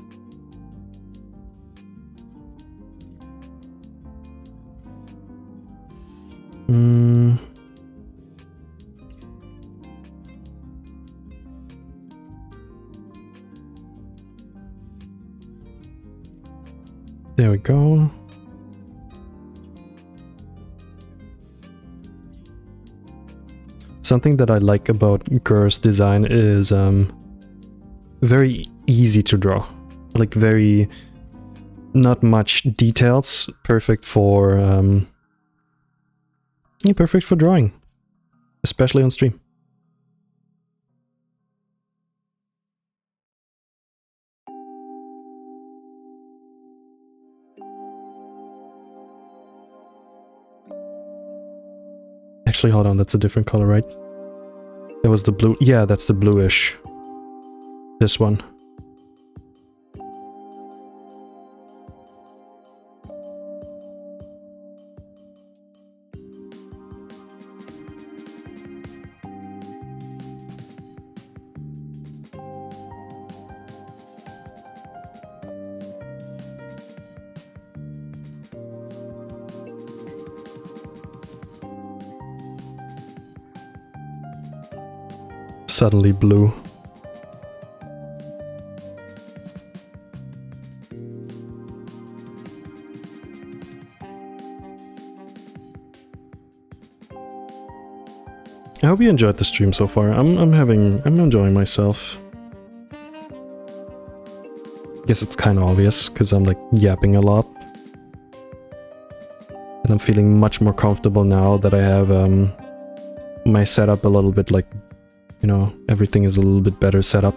There we go. Something that I like about Gur's design is very easy to draw. Like very not much details. Perfect for perfect for drawing, especially on stream. Actually, hold on, that's a different color, right? That was the blue. Yeah, that's the bluish. This one. suddenly blue. I hope you enjoyed the stream so far. I'm enjoying myself. Guess it's kind of obvious because I'm like yapping a lot. And I'm feeling much more comfortable now that I have my setup a little bit like, you know, everything is a little bit better set up.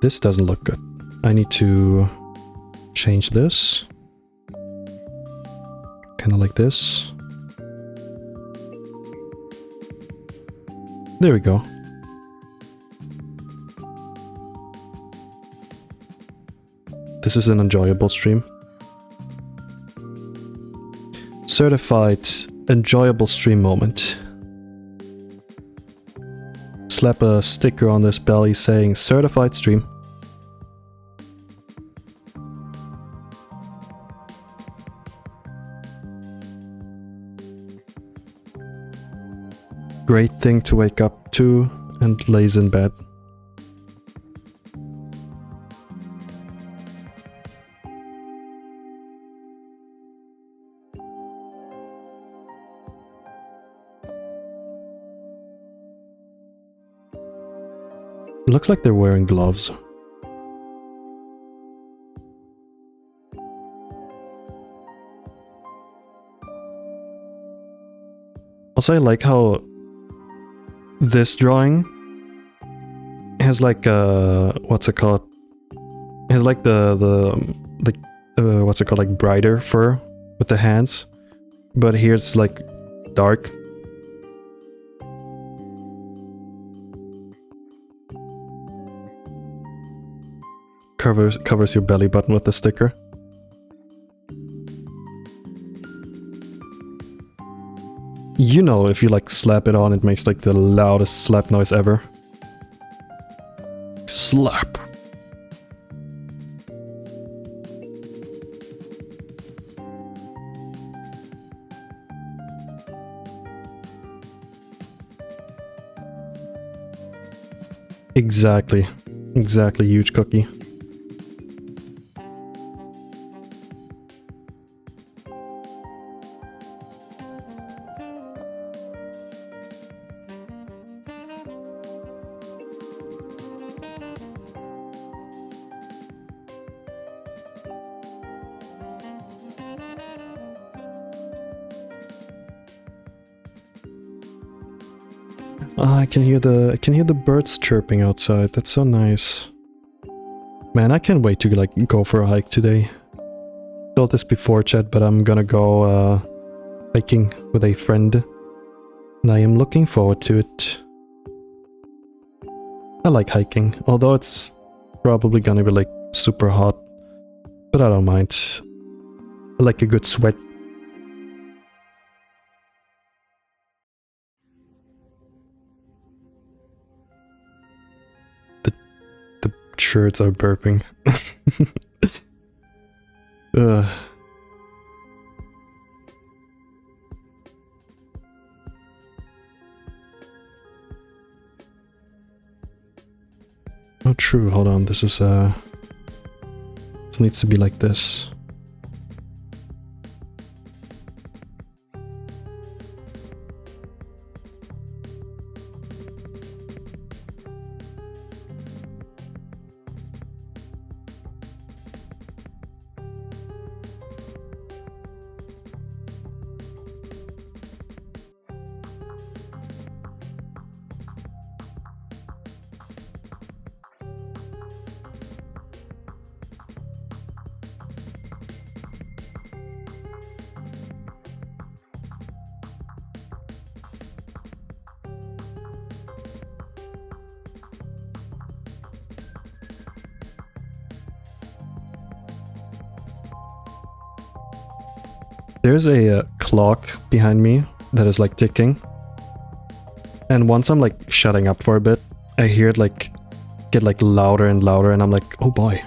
This doesn't look good. I need to change this. Kind of like this. There we go. This is an enjoyable stream. Certified enjoyable stream moment. Slap a sticker on this belly saying certified stream. Great thing to wake up to and lays in bed. It looks like they're wearing gloves. Also, I like how this drawing has like what's it called? It has like the what's it called, like brighter fur with the hands, but here it's like dark. Covers your belly button with the sticker. You know, if you like slap it on, it makes like the loudest slap noise ever. Slap. Exactly. Exactly, huge cookie. I can hear the birds chirping outside. That's so nice. Man, I can't wait to like go for a hike today. Told this before, chat, but I'm gonna go hiking with a friend, and I am looking forward to it. I like hiking, although it's probably gonna be like super hot, but I don't mind. I like a good sweat. The shirts are burping. Oh, true. Hold on. This is this needs to be like this. There's a clock behind me that is like ticking. And once I'm like shutting up for a bit, I hear it like get like louder and louder, and I'm like, oh boy.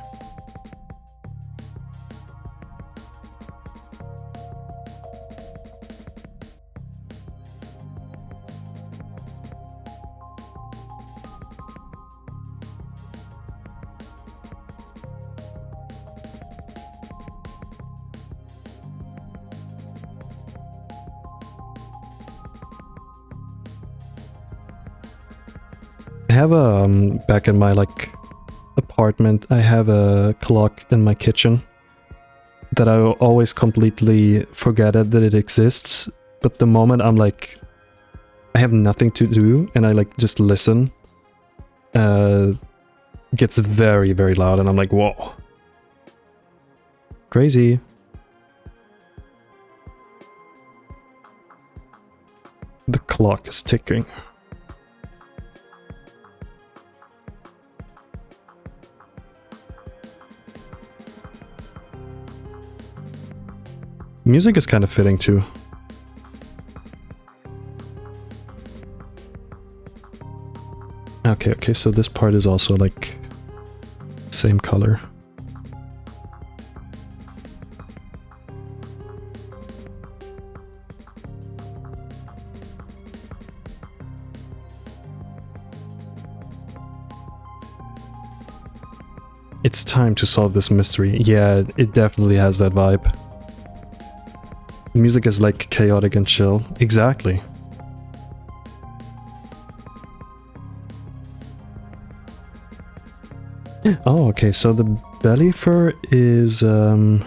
have a back in my like apartment, I have a clock in my kitchen that I always completely forget that it exists. But the moment I'm like, I have nothing to do and I like just listen, gets very, very loud and I'm like, whoa. Crazy. The clock is ticking. Music is kind of fitting too. Okay, so this part is also like same color. It's time to solve this mystery. Yeah, it definitely has that vibe. The music is like chaotic and chill. Exactly. Oh, okay, so the belly fur is only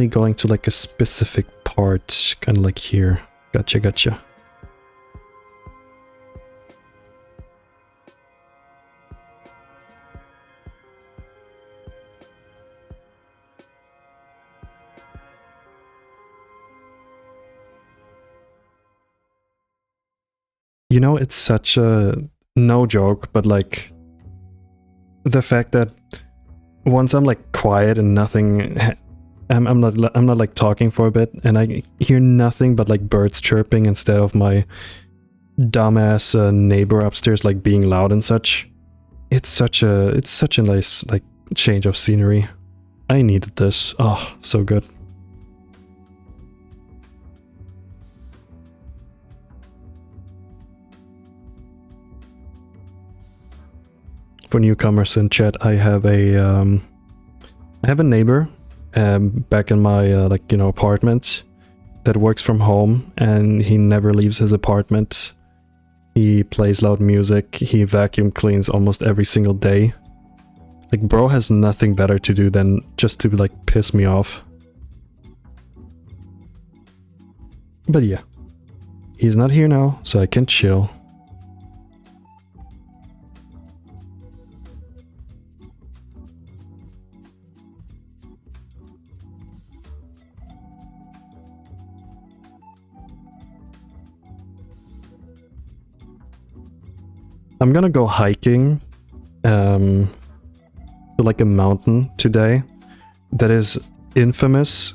going to like a specific part, kind of like here. Gotcha. You know, it's such a no joke, but like the fact that once I'm like quiet and nothing, I'm not like talking for a bit, and I hear nothing but like birds chirping instead of my dumbass neighbor upstairs like being loud and such. It's such a nice like change of scenery. I needed this. Oh, so good. For newcomers in chat, I have a neighbor back in my like, you know, apartment that works from home, and he never leaves his apartment. He plays loud music. He vacuum cleans almost every single day. Like, bro has nothing better to do than just to like piss me off. But yeah, he's not here now, so I can chill. I'm gonna go hiking to like a mountain today that is infamous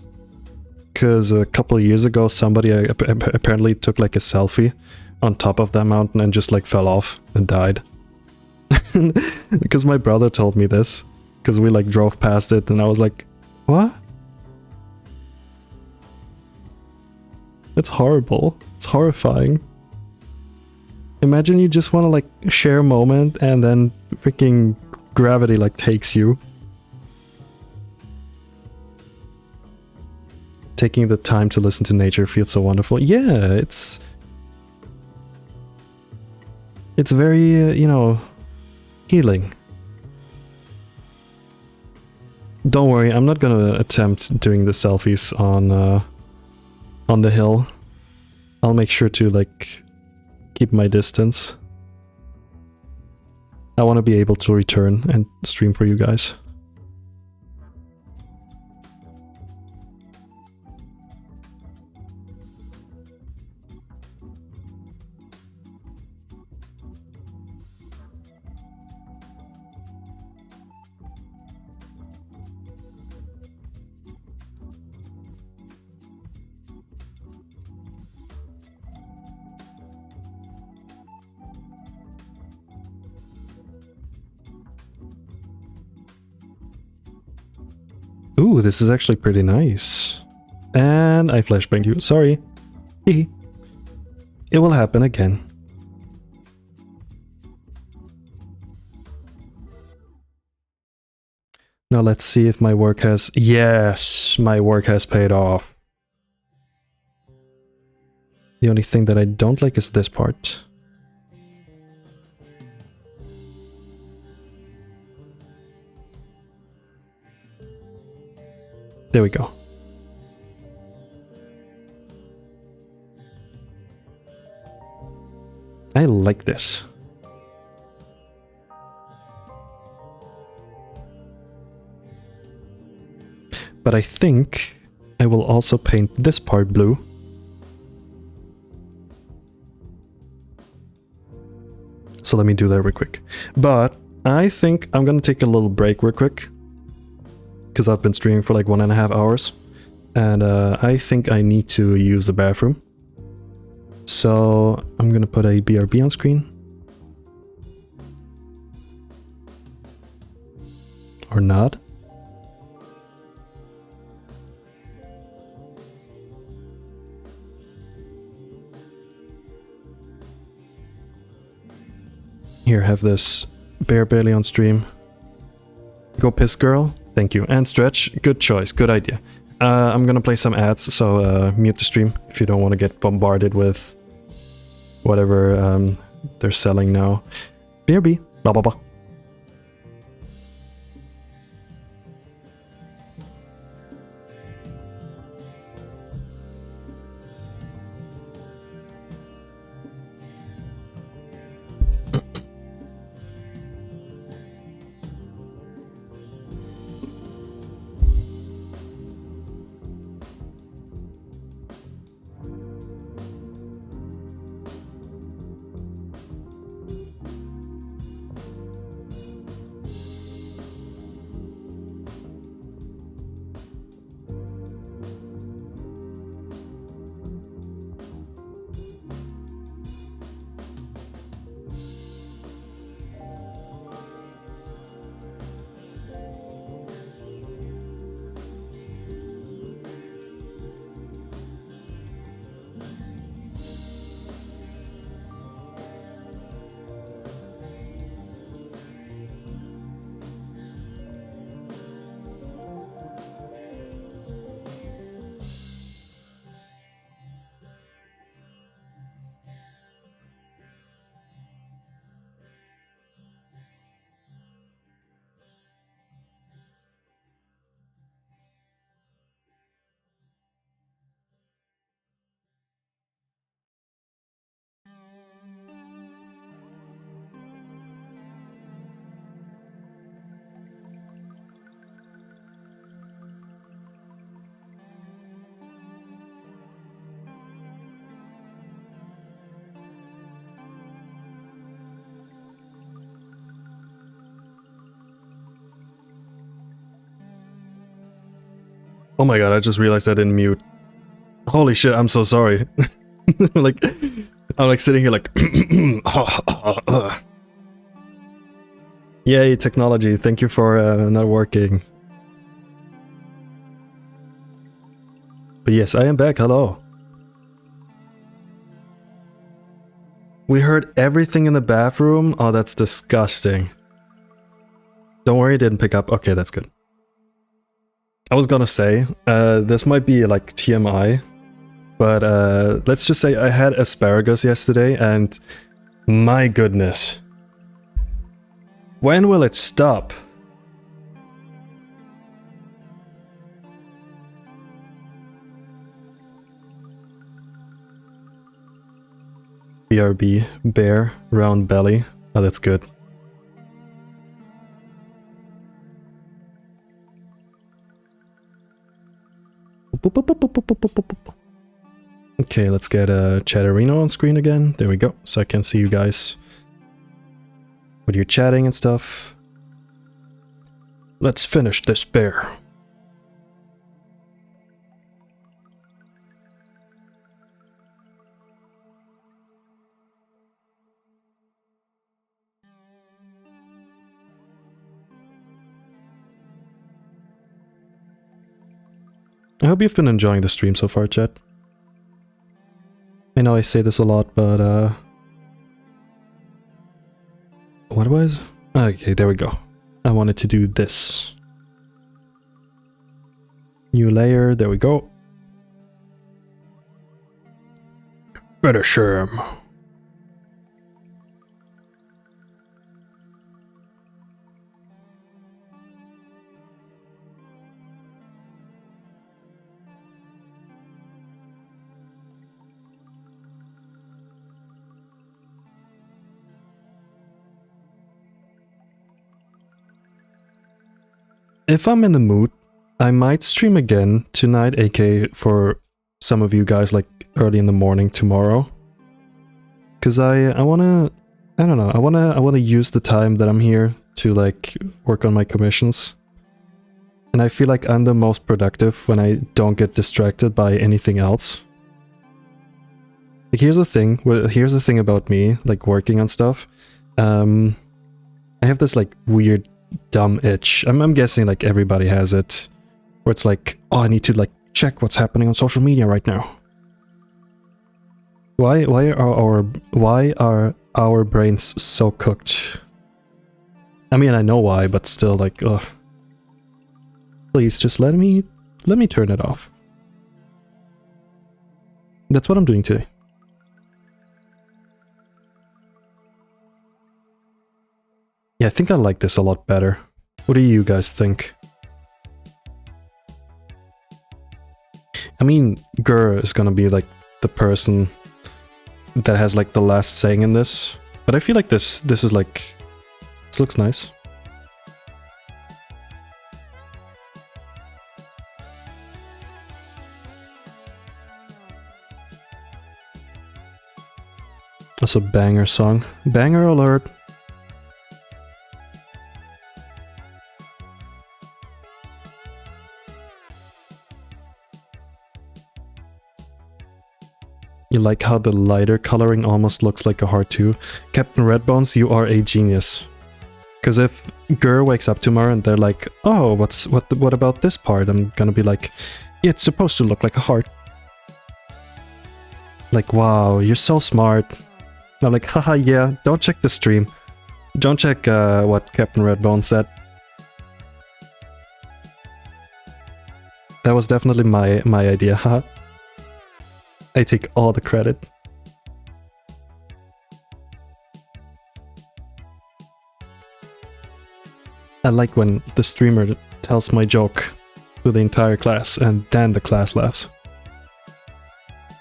because a couple of years ago somebody apparently took like a selfie on top of that mountain and just like fell off and died. Because my brother told me this, because we like drove past it and I was like, what? It's horrible. It's horrifying. Imagine you just want to like share a moment and then freaking gravity like takes you. Taking the time to listen to nature feels so wonderful. Yeah, it's very, you know, healing. Don't worry, I'm not gonna attempt doing the selfies on the hill. I'll make sure to like keep my distance. I want to be able to return and stream for you guys. Ooh, this is actually pretty nice. And I flashbanged you. Sorry. It will happen again. Now let's see if my work has... Yes, my work has paid off. The only thing that I don't like is this part. There we go. I like this. But I think I will also paint this part blue. So let me do that real quick. But I think I'm gonna take a little break real quick, because I've been streaming for like 1.5 hours. And I think I need to use the bathroom. So I'm gonna put a BRB on screen. Or not. Here, have this Bear Bailey on stream. Go piss girl. Thank you. And stretch. Good choice. Good idea. I'm gonna play some ads, so mute the stream if you don't want to get bombarded with whatever they're selling now. BRB. Blah blah blah. Oh my god, I just realized I didn't mute. Holy shit, I'm so sorry. Like, I'm like sitting here like... Yay, technology, thank you for not working. But yes, I am back, hello. We heard everything in the bathroom? Oh, that's disgusting. Don't worry, it didn't pick up. Okay, that's good. I was gonna say, this might be like TMI, but let's just say I had asparagus yesterday and my goodness. When will it stop? BRB, bear, round belly. Oh, that's good. Okay, let's get Chatterino on screen again. There we go, so I can see you guys with your chatting and stuff. Let's finish this bear. I hope you've been enjoying the stream so far, chat. I know I say this a lot, but what was? Okay, there we go. I wanted to do this. New layer, there we go. Finish him. if I'm in the mood, I might stream again tonight, aka for some of you guys like early in the morning tomorrow. Cause I wanna, I don't know, I wanna use the time that I'm here to like work on my commissions. And I feel like I'm the most productive when I don't get distracted by anything else. Like here's the thing about me, like working on stuff. I have this like weird dumb itch. I'm guessing like everybody has it, where it's like, oh, I need to like check what's happening on social media right now. Why are our brains so cooked? I mean, I know why, but still, like, ugh. Please just let me turn it off. That's what I'm doing today. Yeah, I think I like this a lot better. What do you guys think? I mean, Gur is gonna be like the person that has like the last saying in this, but I feel like this is like, this looks nice. That's a banger song. Banger alert. You like how the lighter coloring almost looks like a heart too? Captain Redbones, you are a genius. Because if Gur wakes up tomorrow and they're like, oh, what about this part? I'm gonna be like, it's supposed to look like a heart. Like, wow, you're so smart. And I'm like, haha, yeah, don't check the stream. Don't check what Captain Redbone said. That was definitely my idea, haha. I take all the credit. I like when the streamer tells my joke to the entire class and then the class laughs.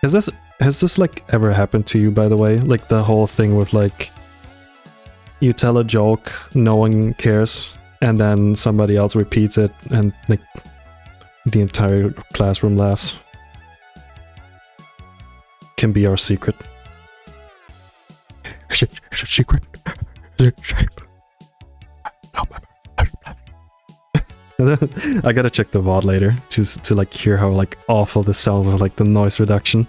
Has this like ever happened to you, by the way? Like the whole thing with like, you tell a joke, no one cares, and then somebody else repeats it and like the entire classroom laughs. Can be our secret. Is it secret? Is it shape? I gotta check the VOD later to like hear how like awful this sounds with like the noise reduction.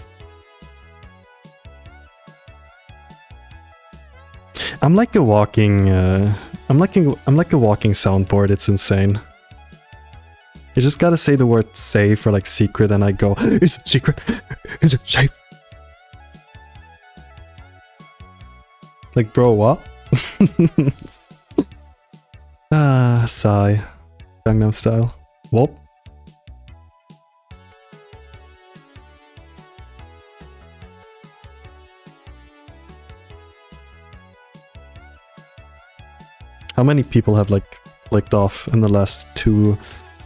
I'm like a walking I'm like a walking soundboard. It's insane. You just gotta say the word safe or like secret and I go, is it secret? Is it safe? Like, bro, what? Ah, sigh. Gangnam Style. Whoop. How many people have like clicked off in the last 2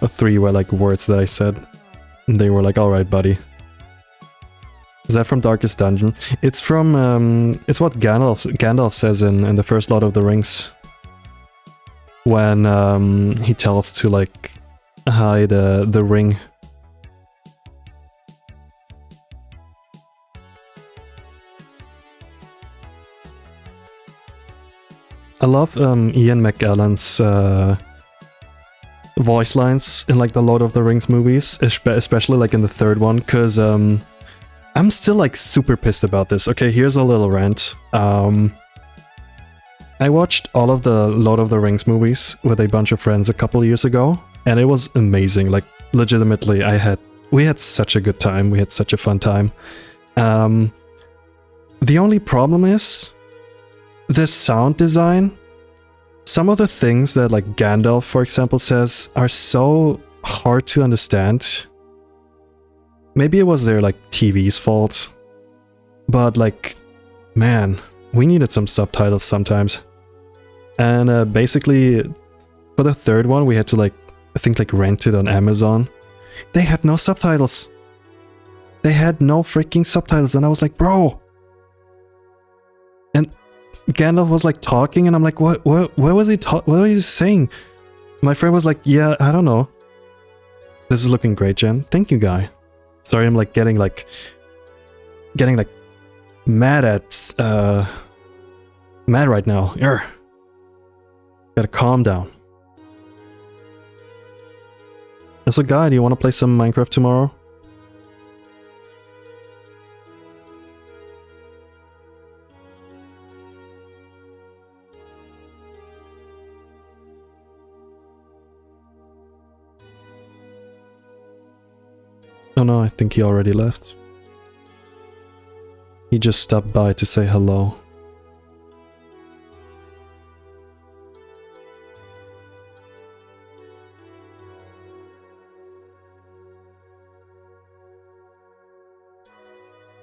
or 3 were like words that I said? And they were like, alright, buddy. Is that from Darkest Dungeon? It's from, it's what Gandalf says in the first Lord of the Rings. When he tells to like hide the ring. I love Ian McKellen's voice lines in like the Lord of the Rings movies, especially like in the third one, because I'm still like super pissed about this. Okay, here's a little rant. I watched all of the Lord of the Rings movies with a bunch of friends a couple years ago, and it was amazing. Like, legitimately, we had such a good time. We had such a fun time. The only problem is the sound design. Some of the things that like Gandalf, for example, says are so hard to understand. Maybe it was their like TV's fault, but like, man, we needed some subtitles sometimes. And basically, for the third one, we had to like, I think like rent it on Amazon. They had no subtitles. They had no freaking subtitles, and I was like, bro. And Gandalf was like talking, and I'm like, what was he saying? My friend was like, yeah, I don't know. This is looking great, Jen. Thank you, guy. Sorry, I'm like getting like mad at mad right now. Urgh. Gotta calm down. So, guy, do you want to play some Minecraft tomorrow? Oh no, I think he already left. He just stopped by to say hello.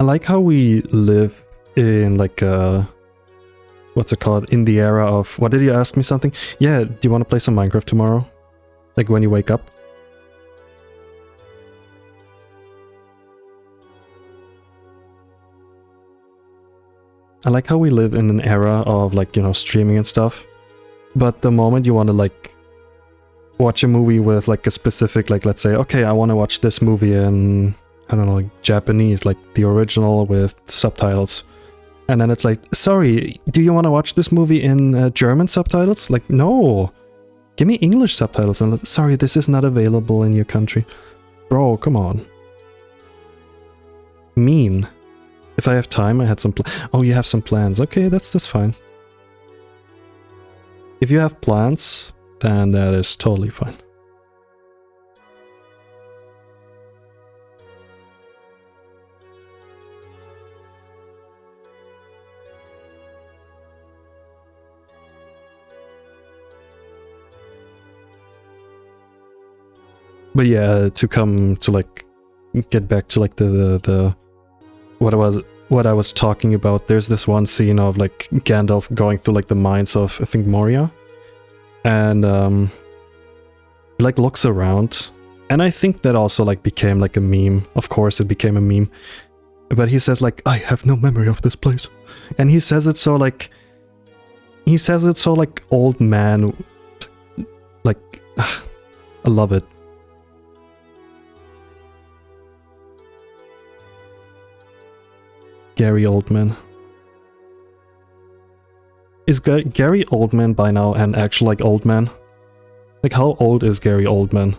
I like how we live in like what's it called? In the era of... What did you ask me something? Yeah, do you want to play some Minecraft tomorrow? Like when you wake up? I like how we live in an era of like, you know, streaming and stuff. But the moment you want to like watch a movie with like a specific, like let's say, okay, I want to watch this movie in, I don't know, like Japanese, like the original with subtitles. And then it's like, sorry, do you want to watch this movie in German subtitles? Like, no, give me English subtitles. And sorry, this is not available in your country. Bro, come on. Mean. If I have time, I had some oh, you have some plans. Okay, that's fine. If you have plans, then that is totally fine. But yeah, to come to like get back to like the what I was talking about, there's this one scene of like Gandalf going through like the mines of, I think, Moria. And he like looks around. And I think that also like became like a meme. Of course it became a meme. But he says like, I have no memory of this place. And he says it so like... He says it so like old man. Like, I love it. Gary Oldman. Is Gary Oldman by now an actual like old man? Like how old is Gary Oldman?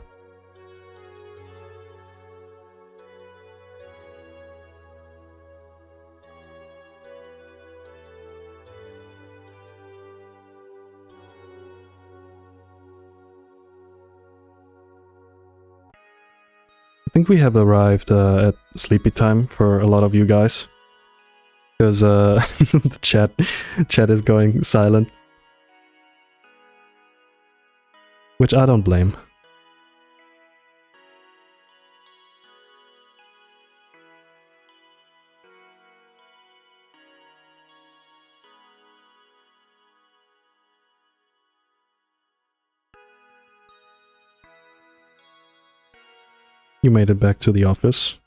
I think we have arrived at sleepy time for a lot of you guys. Because the chat is going silent. Which I don't blame. You made it back to the office.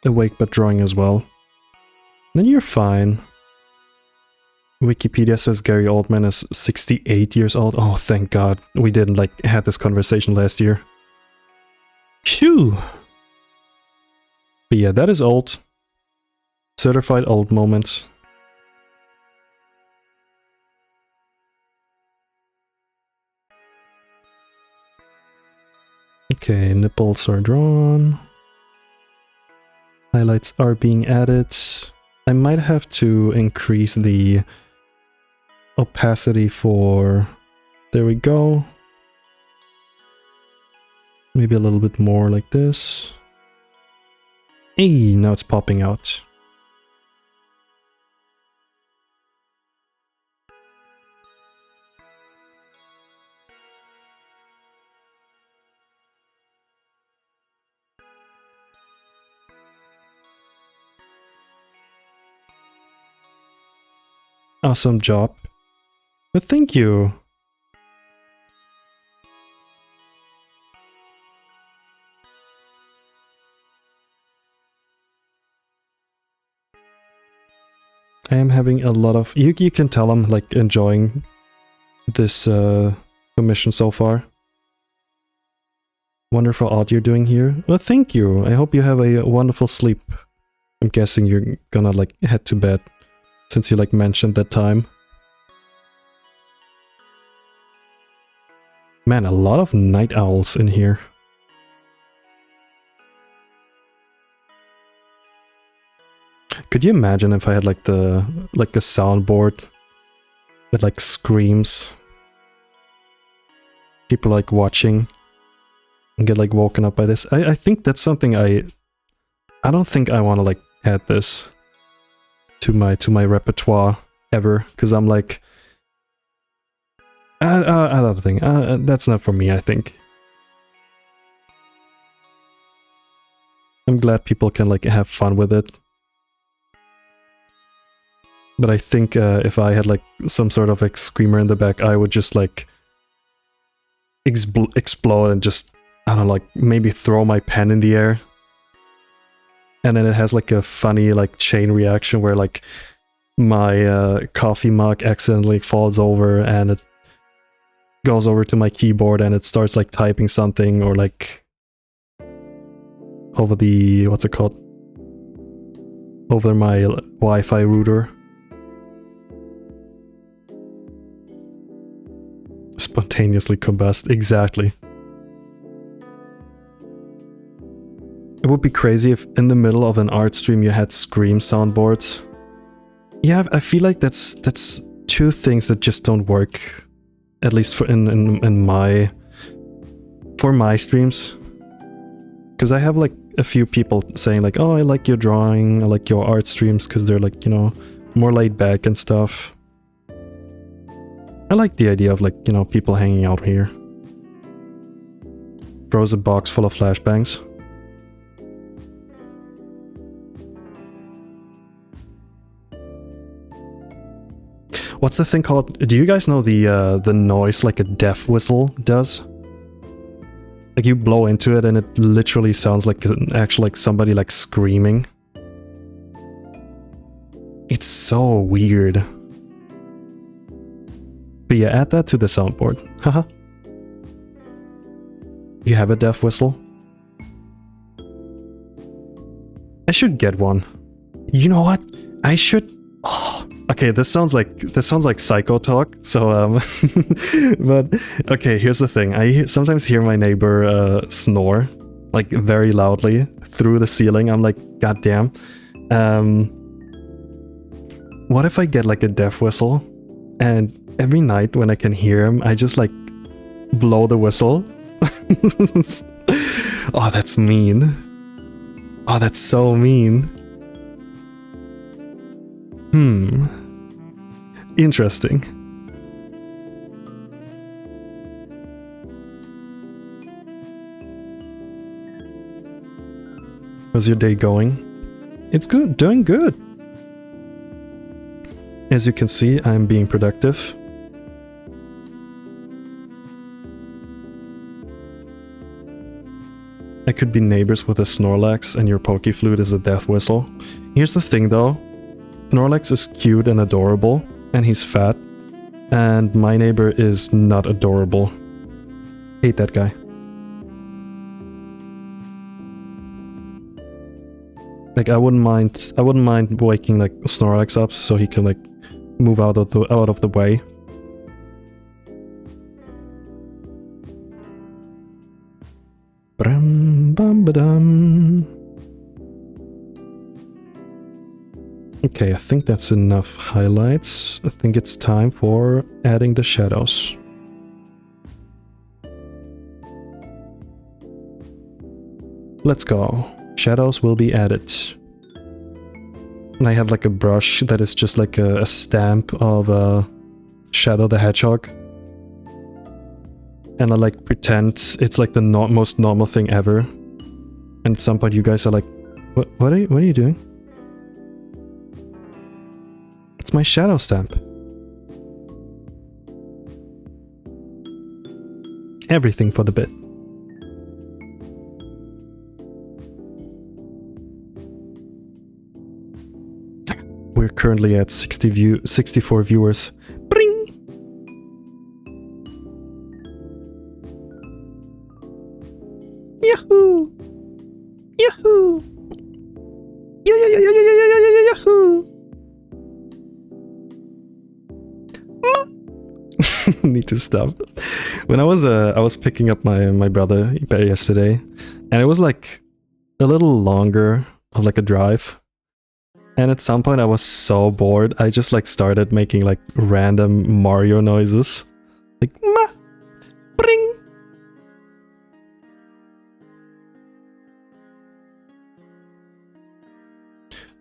Awake but drawing as well. Then you're fine. Wikipedia says Gary Oldman is 68 years old. Oh, thank God. We didn't like had this conversation last year. Phew. But yeah, that is old. Certified old moments. Okay, nipples are drawn. Highlights are being added. I might have to increase the opacity for... There we go. Maybe a little bit more like this. Hey, now it's popping out. Awesome job. But thank you. I am having a lot of... You can tell I'm like enjoying this commission so far. Wonderful art you're doing here. Well, thank you. I hope you have a wonderful sleep. I'm guessing you're gonna like head to bed since you like mentioned that time. Man, a lot of night owls in here. Could you imagine if I had like a soundboard that like screams? People like watching and get like woken up by this. I think that's something I don't think I want to like add this to my repertoire ever, because I'm like I don't think that's not for me. I think I'm glad people can like have fun with it. But I think if I had like some sort of like screamer in the back, I would just like explode and just, I don't know, like maybe throw my pen in the air. And then it has like a funny like chain reaction where like my coffee mug accidentally falls over and it goes over to my keyboard and it starts like typing something, or like over the, what's it called? Over my Wi-Fi router. Spontaneously combust, exactly. It would be crazy if in the middle of an art stream you had scream soundboards. Yeah, I feel like that's two things that just don't work, at least for my streams. Because I have like a few people saying like, oh, I like your drawing, I like your art streams because they're like, you know, more laid back and stuff. I like the idea of like, you know, people hanging out here. Throws a box full of flashbangs. What's the thing called? Do you guys know the noise like a death whistle does? Like you blow into it and it literally sounds like actually like somebody like screaming. It's so weird. But yeah, add that to the soundboard. Haha. You have a death whistle? I should one. You know what? I should... Oh, okay, this sounds like psycho talk. So but okay, here's the thing. I sometimes hear my neighbor snore like very loudly through the ceiling. I'm like, god damn. What if I get like a death whistle and every night when I can hear him, I just like blow the whistle? Oh, that's mean. Oh, that's so mean. Interesting. How's your day going? It's good, doing good. As you can see, I'm being productive. I could be neighbors with a Snorlax and your Pokeflute is a death whistle. Here's the thing though. Snorlax is cute and adorable, and he's fat. And my neighbor is not adorable. Hate that guy. Like I wouldn't mind waking like Snorlax up so he can like move out of the way. Okay, I think that's enough highlights. I think it's time for adding the shadows. Let's go. Shadows will be added. And I have like a brush that is just like a stamp of Shadow the Hedgehog. And I like pretend it's like the most normal thing ever. And at some point you guys are like, what are you doing? It's my shadow stamp. Everything for the bit. we're currently at 64 viewers. Bring! Yahoo! Yahoo! Yahoo! Need to stop. When I was picking up my brother yesterday, and it was like a little longer of like a drive. And at some point I was so bored, I just like started making like random Mario noises. Like ma bring.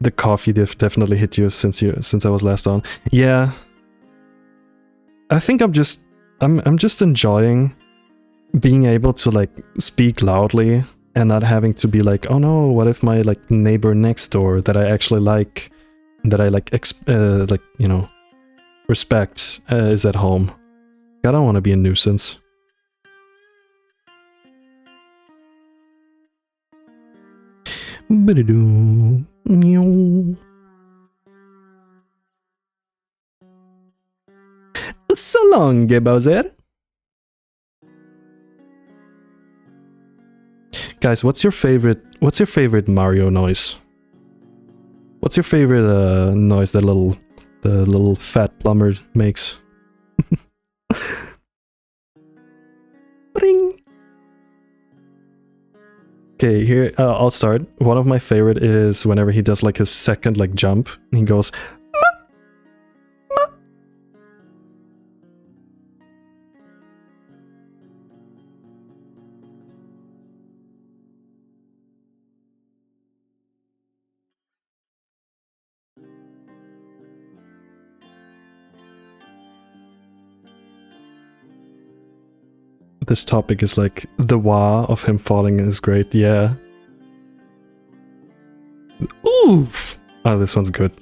The coffee definitely hit you since I was last on. Yeah. I think I'm just enjoying being able to like speak loudly and not having to be like, oh no, what if my like neighbor next door that I actually like, that I like you know, respect is at home. I don't want to be a nuisance. So long, Bowser. Guys, what's your favorite Mario noise? What's your favorite noise that the little fat plumber makes? Bring. Okay, here I'll start. One of my favorite is whenever he does like his second like jump, and he goes. This topic is like the wah of him falling is great, yeah. Oof! Oh, this one's good.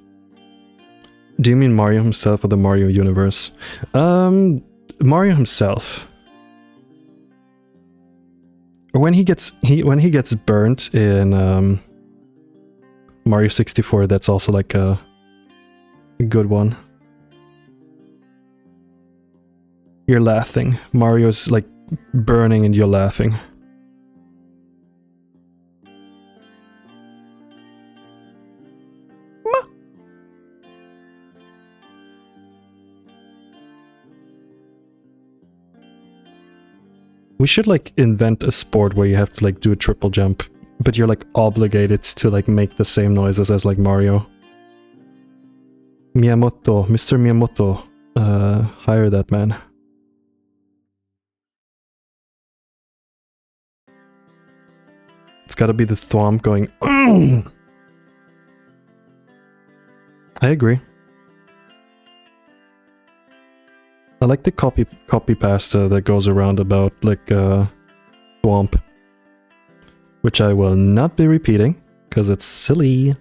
Do you mean Mario himself or the Mario universe? Mario himself. When he gets burnt in Mario 64, that's also like a good one. You're laughing. Mario's like burning and you're laughing. We should like invent a sport where you have to like do a triple jump, but you're like obligated to like make the same noises as like Mario. Miyamoto, Mr. Miyamoto, hire that man. It's gotta be the thwomp going. I agree. I like the copy pasta that goes around about like thwomp, which I will not be repeating because it's silly.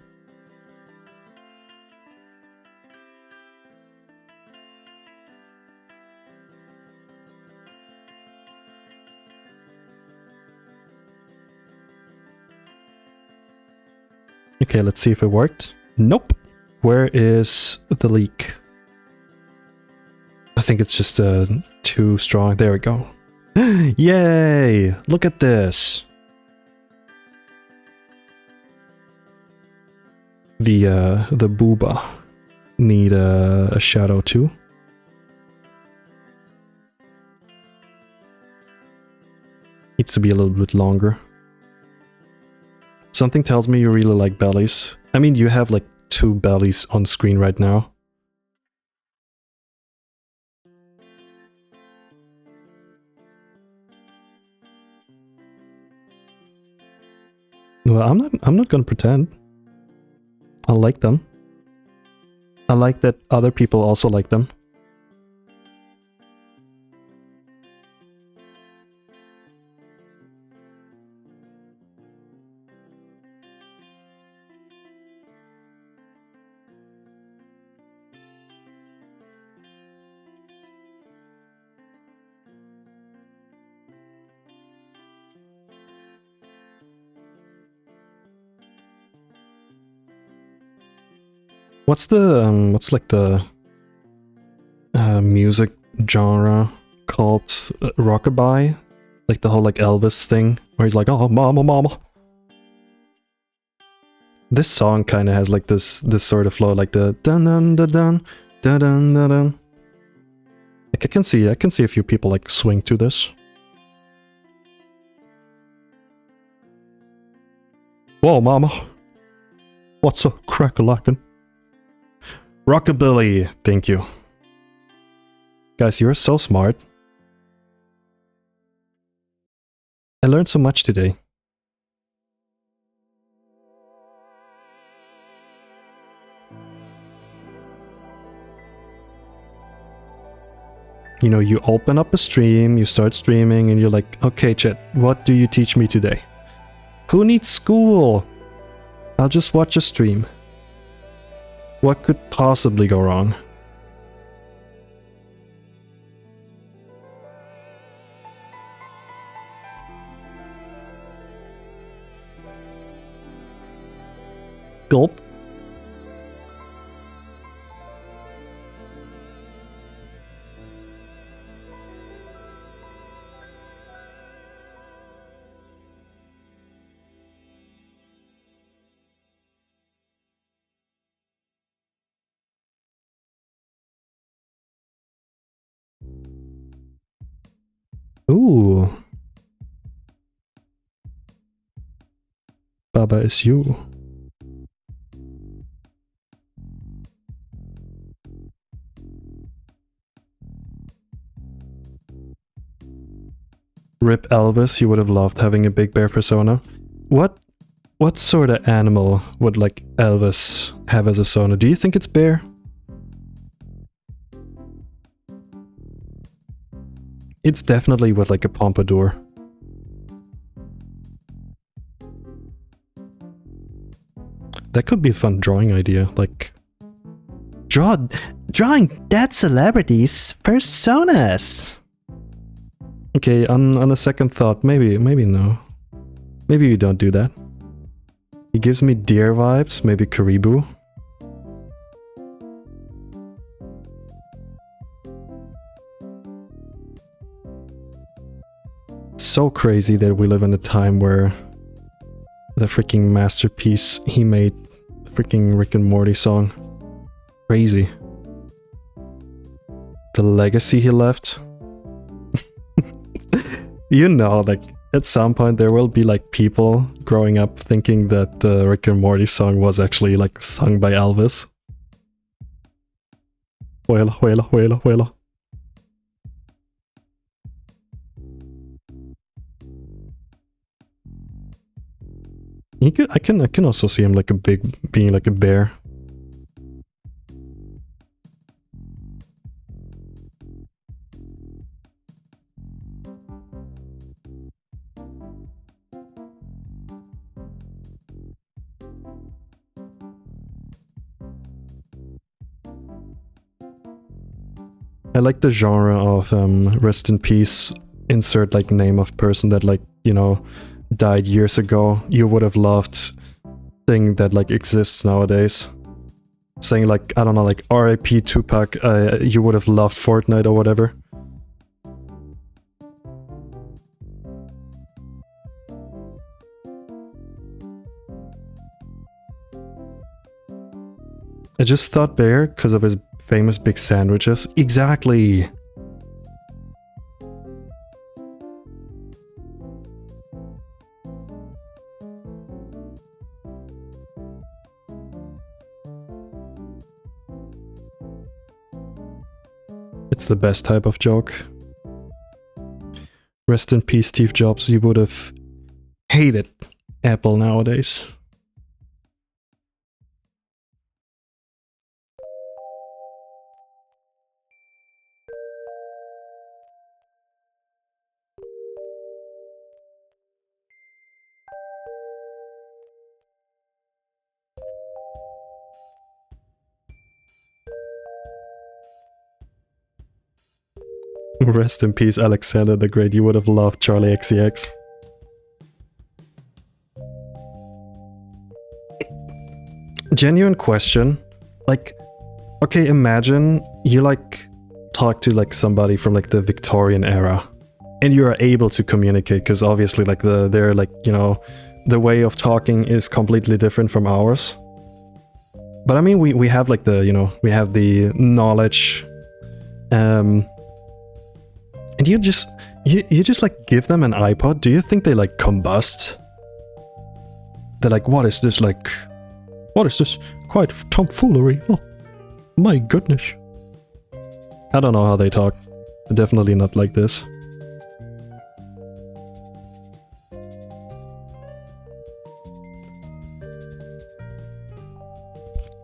Okay, let's see if it worked. Nope. Where is the leak? I think it's just too strong. There we go. Yay! Look at this. The booba need a shadow too. Needs to be a little bit longer. Something tells me you really like bellies. I mean, you have like 2 bellies on screen right now. Well, I'm not gonna pretend. I like them. I like that other people also like them. what's like the music genre called? Rockabye? Like the whole like Elvis thing, where he's like, oh mama mama. This song kind of has like this sort of flow, like the dun dun dun dun dun dun dun dun. Like I can see a few people like swing to this. Whoa, mama. What's a crack-a-lackin'? Rockabilly, thank you. Guys, you're so smart. I learned so much today. You know, you open up a stream, you start streaming, and you're like, okay, chat, what do you teach me today? Who needs school? I'll just watch a stream. What could possibly go wrong? Gulp. Ooh. Baba is you. Rip Elvis, you would have loved having a big bear persona. What sort of animal would like Elvis have as a persona? Do you think it's bear? It's definitely with like a pompadour. That could be a fun drawing idea, like... Drawing dead celebrities' personas! Okay, on a second thought, maybe no. Maybe we don't do that. He gives me deer vibes, maybe Caribou. So crazy that we live in a time where the freaking masterpiece he made, freaking Rick and Morty song. Crazy. The legacy he left. You know, like, at some point there will be like people growing up thinking that the Rick and Morty song was actually like sung by Elvis. Huela, huela, huela, huela. I can also see him like being like a bear. I like the genre of rest in peace, insert like name of person that like, you know, died years ago. You would have loved thing that like exists nowadays. Saying like, I don't know, like RIP Tupac, you would have loved Fortnite or whatever. I just thought bear because of his famous big sandwiches. Exactly! It's the best type of joke. Rest in peace, Steve Jobs. You would have hated Apple nowadays. Rest in peace, Alexander the Great. You would have loved Charlie XCX. Genuine question. Like, okay, imagine you like talk to like somebody from like the Victorian era, and you are able to communicate because obviously like they're like, you know, the way of talking is completely different from ours. But I mean, we have like the, you know, we have the knowledge, and you just like give them an iPod. Do you think they like combust? They're like, what is this like? What is this? Quite tomfoolery. Oh, my goodness. I don't know how they talk. Definitely not like this.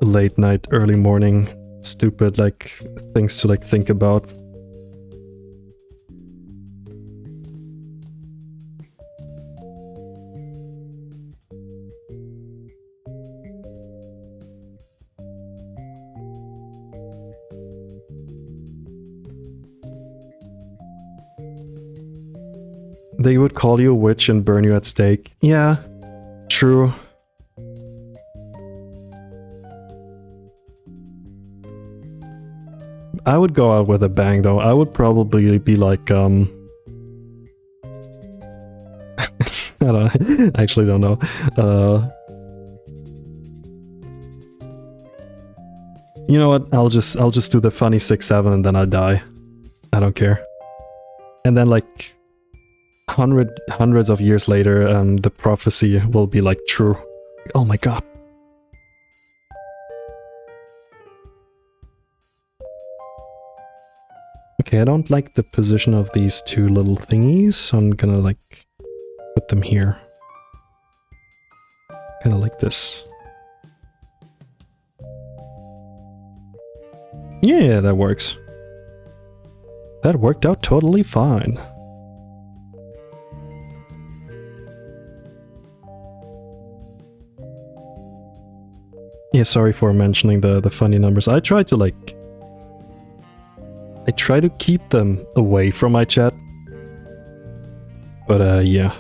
Late night, early morning, stupid like things to like think about. They would call you a witch and burn you at stake. Yeah, true. I would go out with a bang though. I would probably be like, I actually don't know. You know what? I'll just do the funny 6-7 and then I die. I don't care. And then like hundreds of years later, the prophecy will be like true. Oh my god. Okay, I don't like the position of these two little thingies, so I'm gonna like put them here. Kind of like this. Yeah, that works. That worked out totally fine. Yeah, sorry for mentioning the funny numbers. I try to like... I try to keep them away from my chat. But yeah.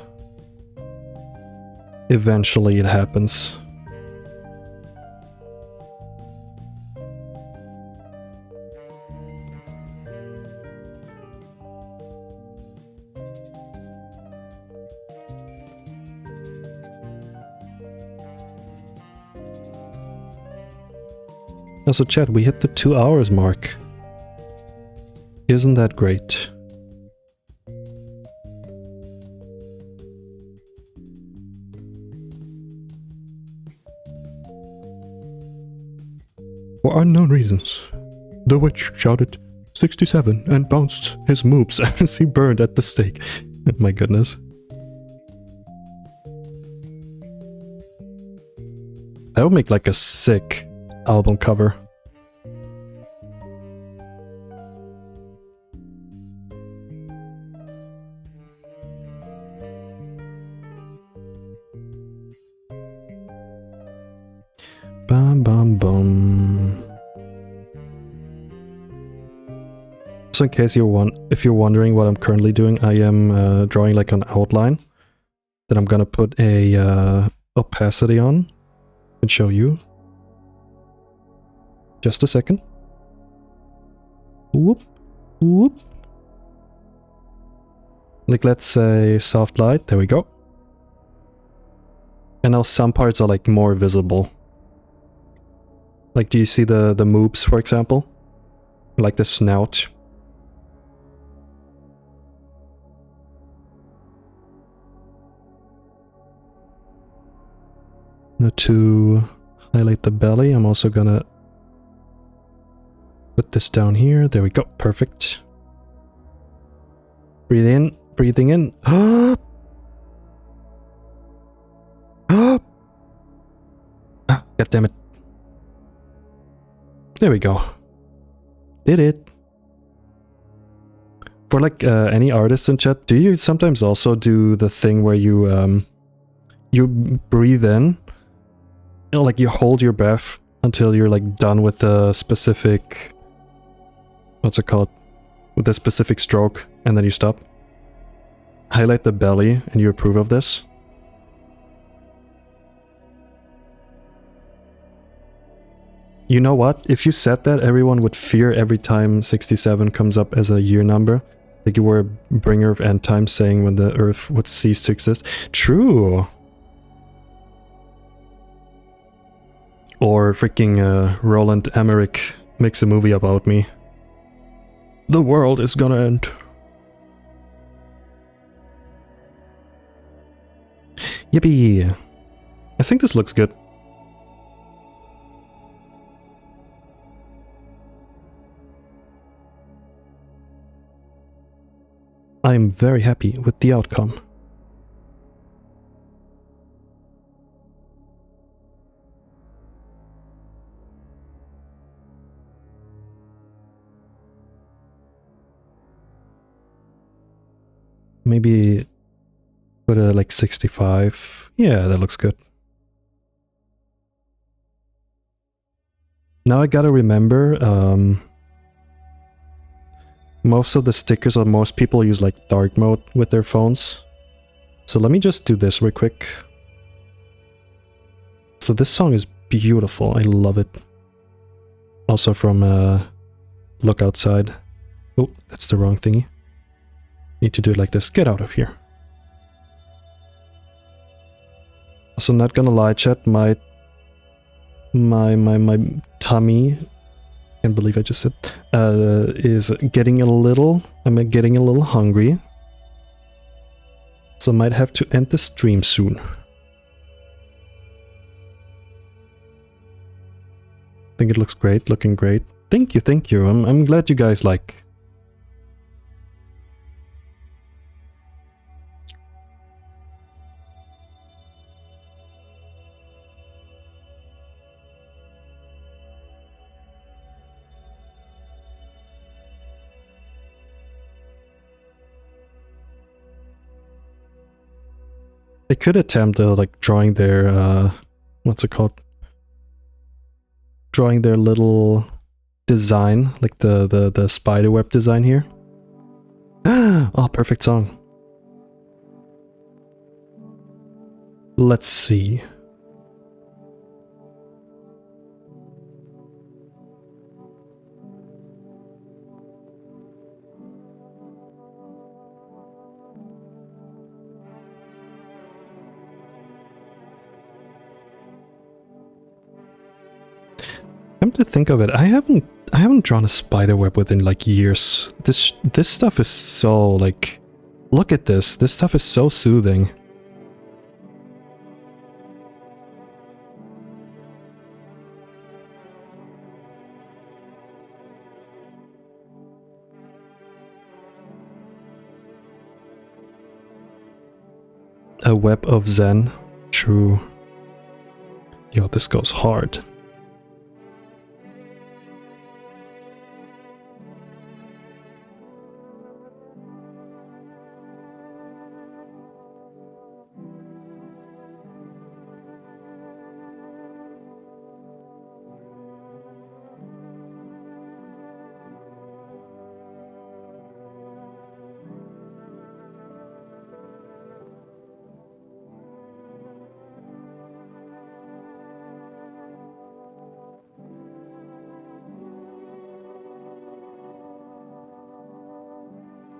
Eventually it happens. Also, chat, we hit the 2 hours mark. Isn't that great? For unknown reasons, the witch shouted 67 and bounced his moves as he burned at the stake. My goodness. That would make like a sick album cover. Bum bum bum. So in case if you're wondering what I'm currently doing, I am drawing like an outline. Then I'm gonna put a opacity on and show you. Just a second. Whoop, whoop. Like let's say soft light, there we go. And now some parts are like more visible. Like do you see the moobs, for example? Like the snout. Now to highlight the belly, I'm also gonna put this down here. There we go. Perfect. Breathe in. Breathing in. God damn it. There we go. Did it. For like any artists in chat, do you sometimes also do the thing where you you breathe in? You know, like you hold your breath until you're like done with the specific... What's it called? With a specific stroke, and then you stop. Highlight the belly, and you approve of this. You know what? If you said that, everyone would fear every time 67 comes up as a year number. Like you were a bringer of end times saying when the Earth would cease to exist. True! Or freaking Roland Emmerich makes a movie about me. The world is gonna end. Yippee! I think this looks good. I'm very happy with the outcome. Maybe put a like 65. Yeah, that looks good. Now I gotta remember, most of the stickers or most people use like dark mode with their phones. So let me just do this real quick. So this song is beautiful. I love it. Also from Look Outside. Oh, that's the wrong thingy. Need to do it like this. Get out of here. Also, not gonna lie, chat, my tummy, can't believe I just said, is getting a little, I'm getting a little hungry. So might have to end the stream soon. I think it looks great, looking great. Thank you, thank you. I'm glad you guys like. They could attempt like drawing their what's it called? Drawing their little design, like the spider web design here. Oh, perfect song. Let's see. Come to think of it, I haven't drawn a spider web within like years. This stuff is so like, look at this. This stuff is so soothing. A web of Zen. True. Yo, this goes hard.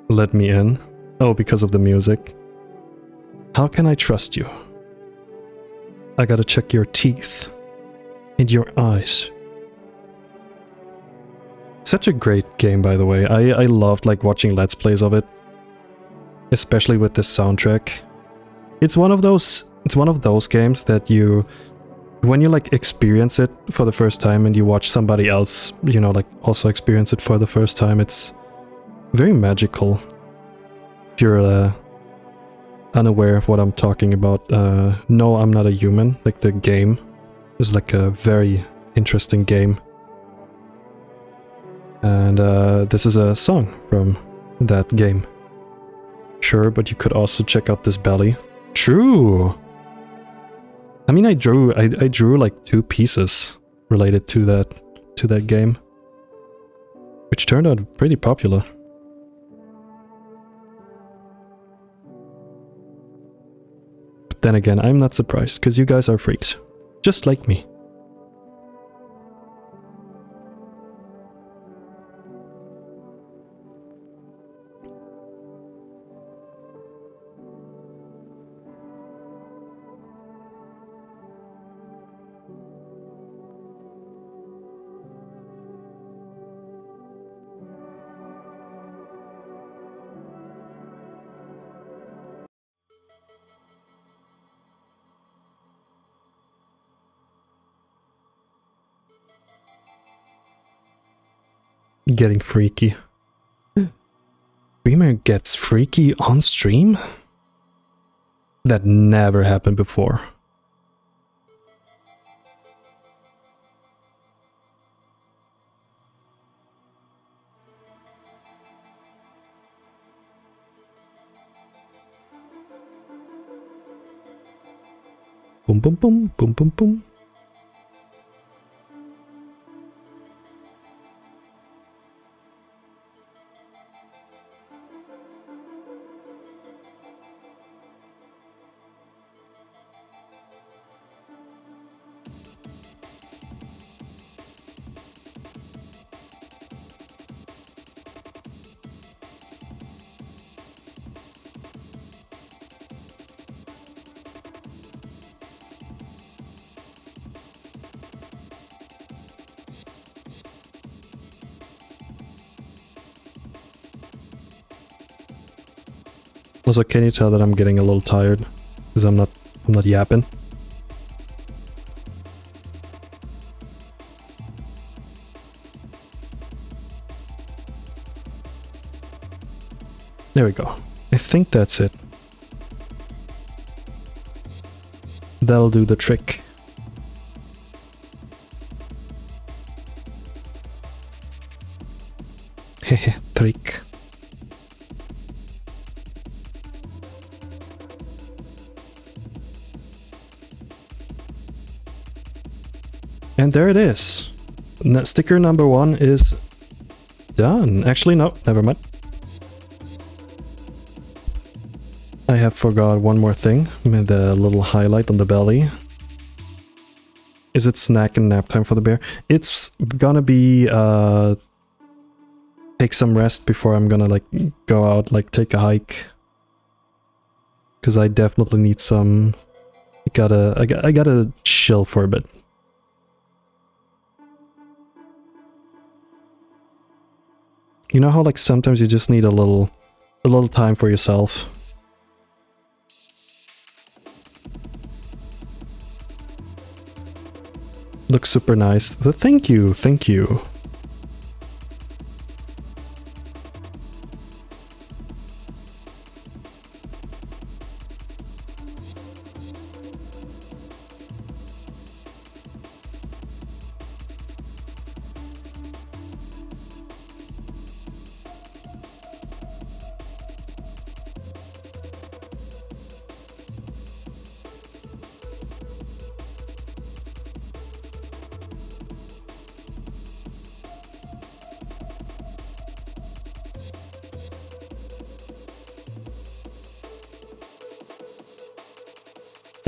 Let me in. Oh, because of the music. How can I trust you? I gotta check your teeth. And your eyes. Such a great game, by the way. I loved like watching Let's Plays of it. Especially with this soundtrack. It's one of those games that you, when you like experience it for the first time and you watch somebody else, you know, like also experience it for the first time, it's very magical. If you're unaware of what I'm talking about, No, I'm Not a Human, like the game, is like a very interesting game. And this is a song from that game. Sure, but you could also check out this belly. True! I mean, I drew like 2 pieces related to that game, which turned out pretty popular. But then again, I'm not surprised, because you guys are freaks. Just like me. Getting freaky. Streamer gets freaky on stream? That never happened before. Boom, boom, boom, boom, boom, boom. Also, can you tell that I'm getting a little tired? Because I'm not yapping. There we go. I think that's it. That'll do the trick. Hehe, trick. And there it is. Sticker number 1 is done. Actually, no, never mind. I have forgot one more thing. The little highlight on the belly. Is it snack and nap time for the bear? It's gonna be take some rest before I'm gonna like go out, like take a hike. Cause I definitely need some. I gotta chill for a bit. You know how like sometimes you just need a little time for yourself. Looks super nice. Thank you, thank you.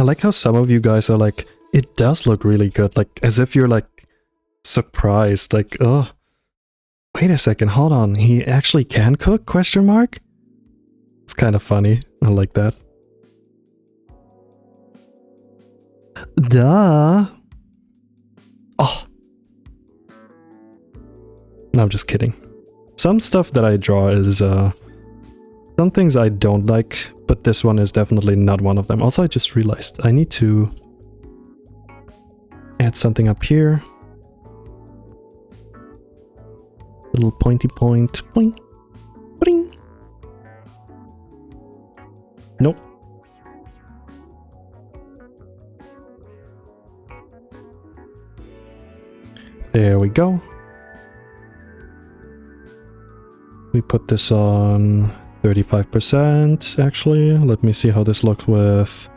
I like how some of you guys are like, it does look really good, like as if you're like surprised, like, oh, wait a second, hold on, he actually can cook, question mark? It's kind of funny, I like that. Duh! Oh! No, I'm just kidding. Some stuff that I draw is, some things I don't like, but this one is definitely not one of them. Also, I just realized I need to add something up here. Little pointy point. Boing. Boing. Nope. There we go. We put this on 35% actually. Let me see how this looks with...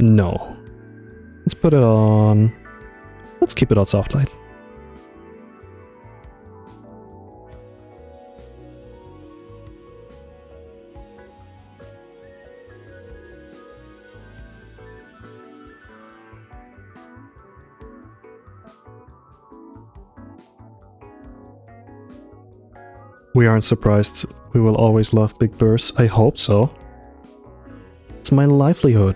No. Let's put it on... Let's keep it on soft light. We aren't surprised. We will always love big bursts. I hope so. It's my livelihood.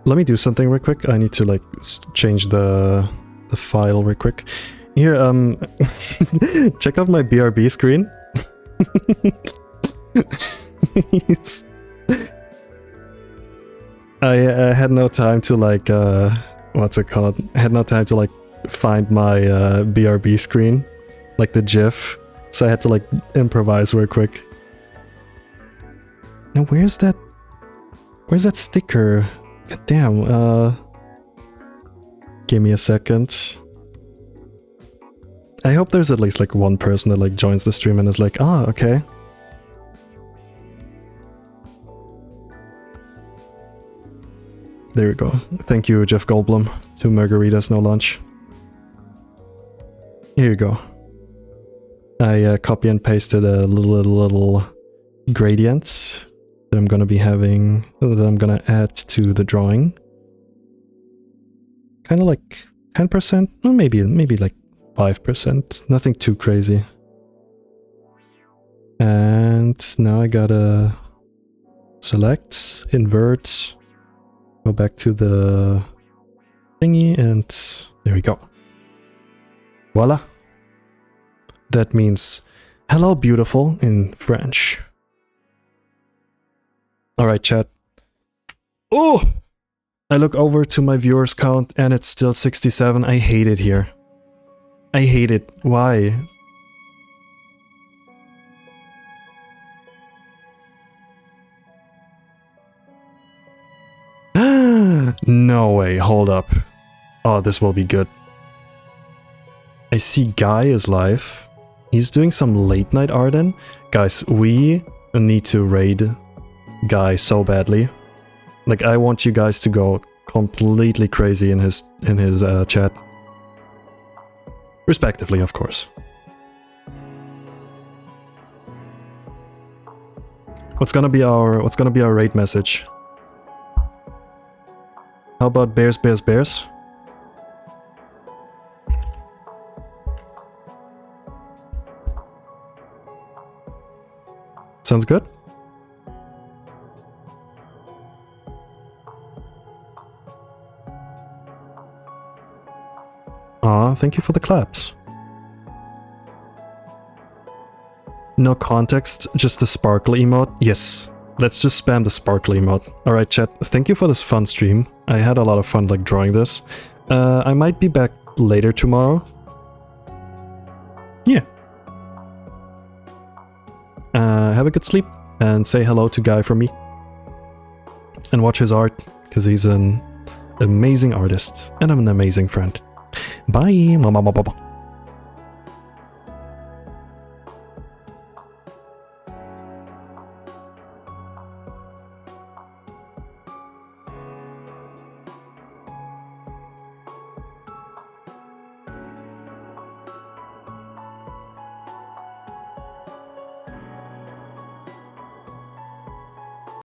Let me do something real quick. I need to like change the file real quick. Here, check out my BRB screen. I had no time to like, what's it called? I had no time to like find my BRB screen, like the GIF. So I had to like improvise real quick. Now where's that sticker? God damn, give me a second. I hope there's at least like one person that like joins the stream and is like, ah, okay. There we go. Thank you, Jeff Goldblum. 2 margaritas, no lunch. Here you go. I copy and pasted a little gradient that I'm gonna be having, that I'm gonna add to the drawing. Kind of like 10%, or maybe like 5%. Nothing too crazy. And now I gotta select, invert, go back to the thingy, and there we go. Voila. That means hello beautiful in French. Alright, chat. Oh! I look over to my viewers count and it's still 67. I hate it here. I hate it. Why? No way, hold up. Oh, this will be good. I see Guy is live. He's doing some late night Arden. Guys, we need to raid Guy so badly. Like, I want you guys to go completely crazy in his chat. Respectively, of course. What's gonna be our raid message? How about bears, bears, bears? Sounds good? Aw, thank you for the claps. No context, just a sparkle emote? Yes. Let's just spam the sparkle emote. Alright chat, thank you for this fun stream. I had a lot of fun like drawing this. I might be back later tomorrow. Yeah. Have a good sleep and say hello to Guy from me. And watch his art, because he's an amazing artist and I'm an amazing friend. Bye!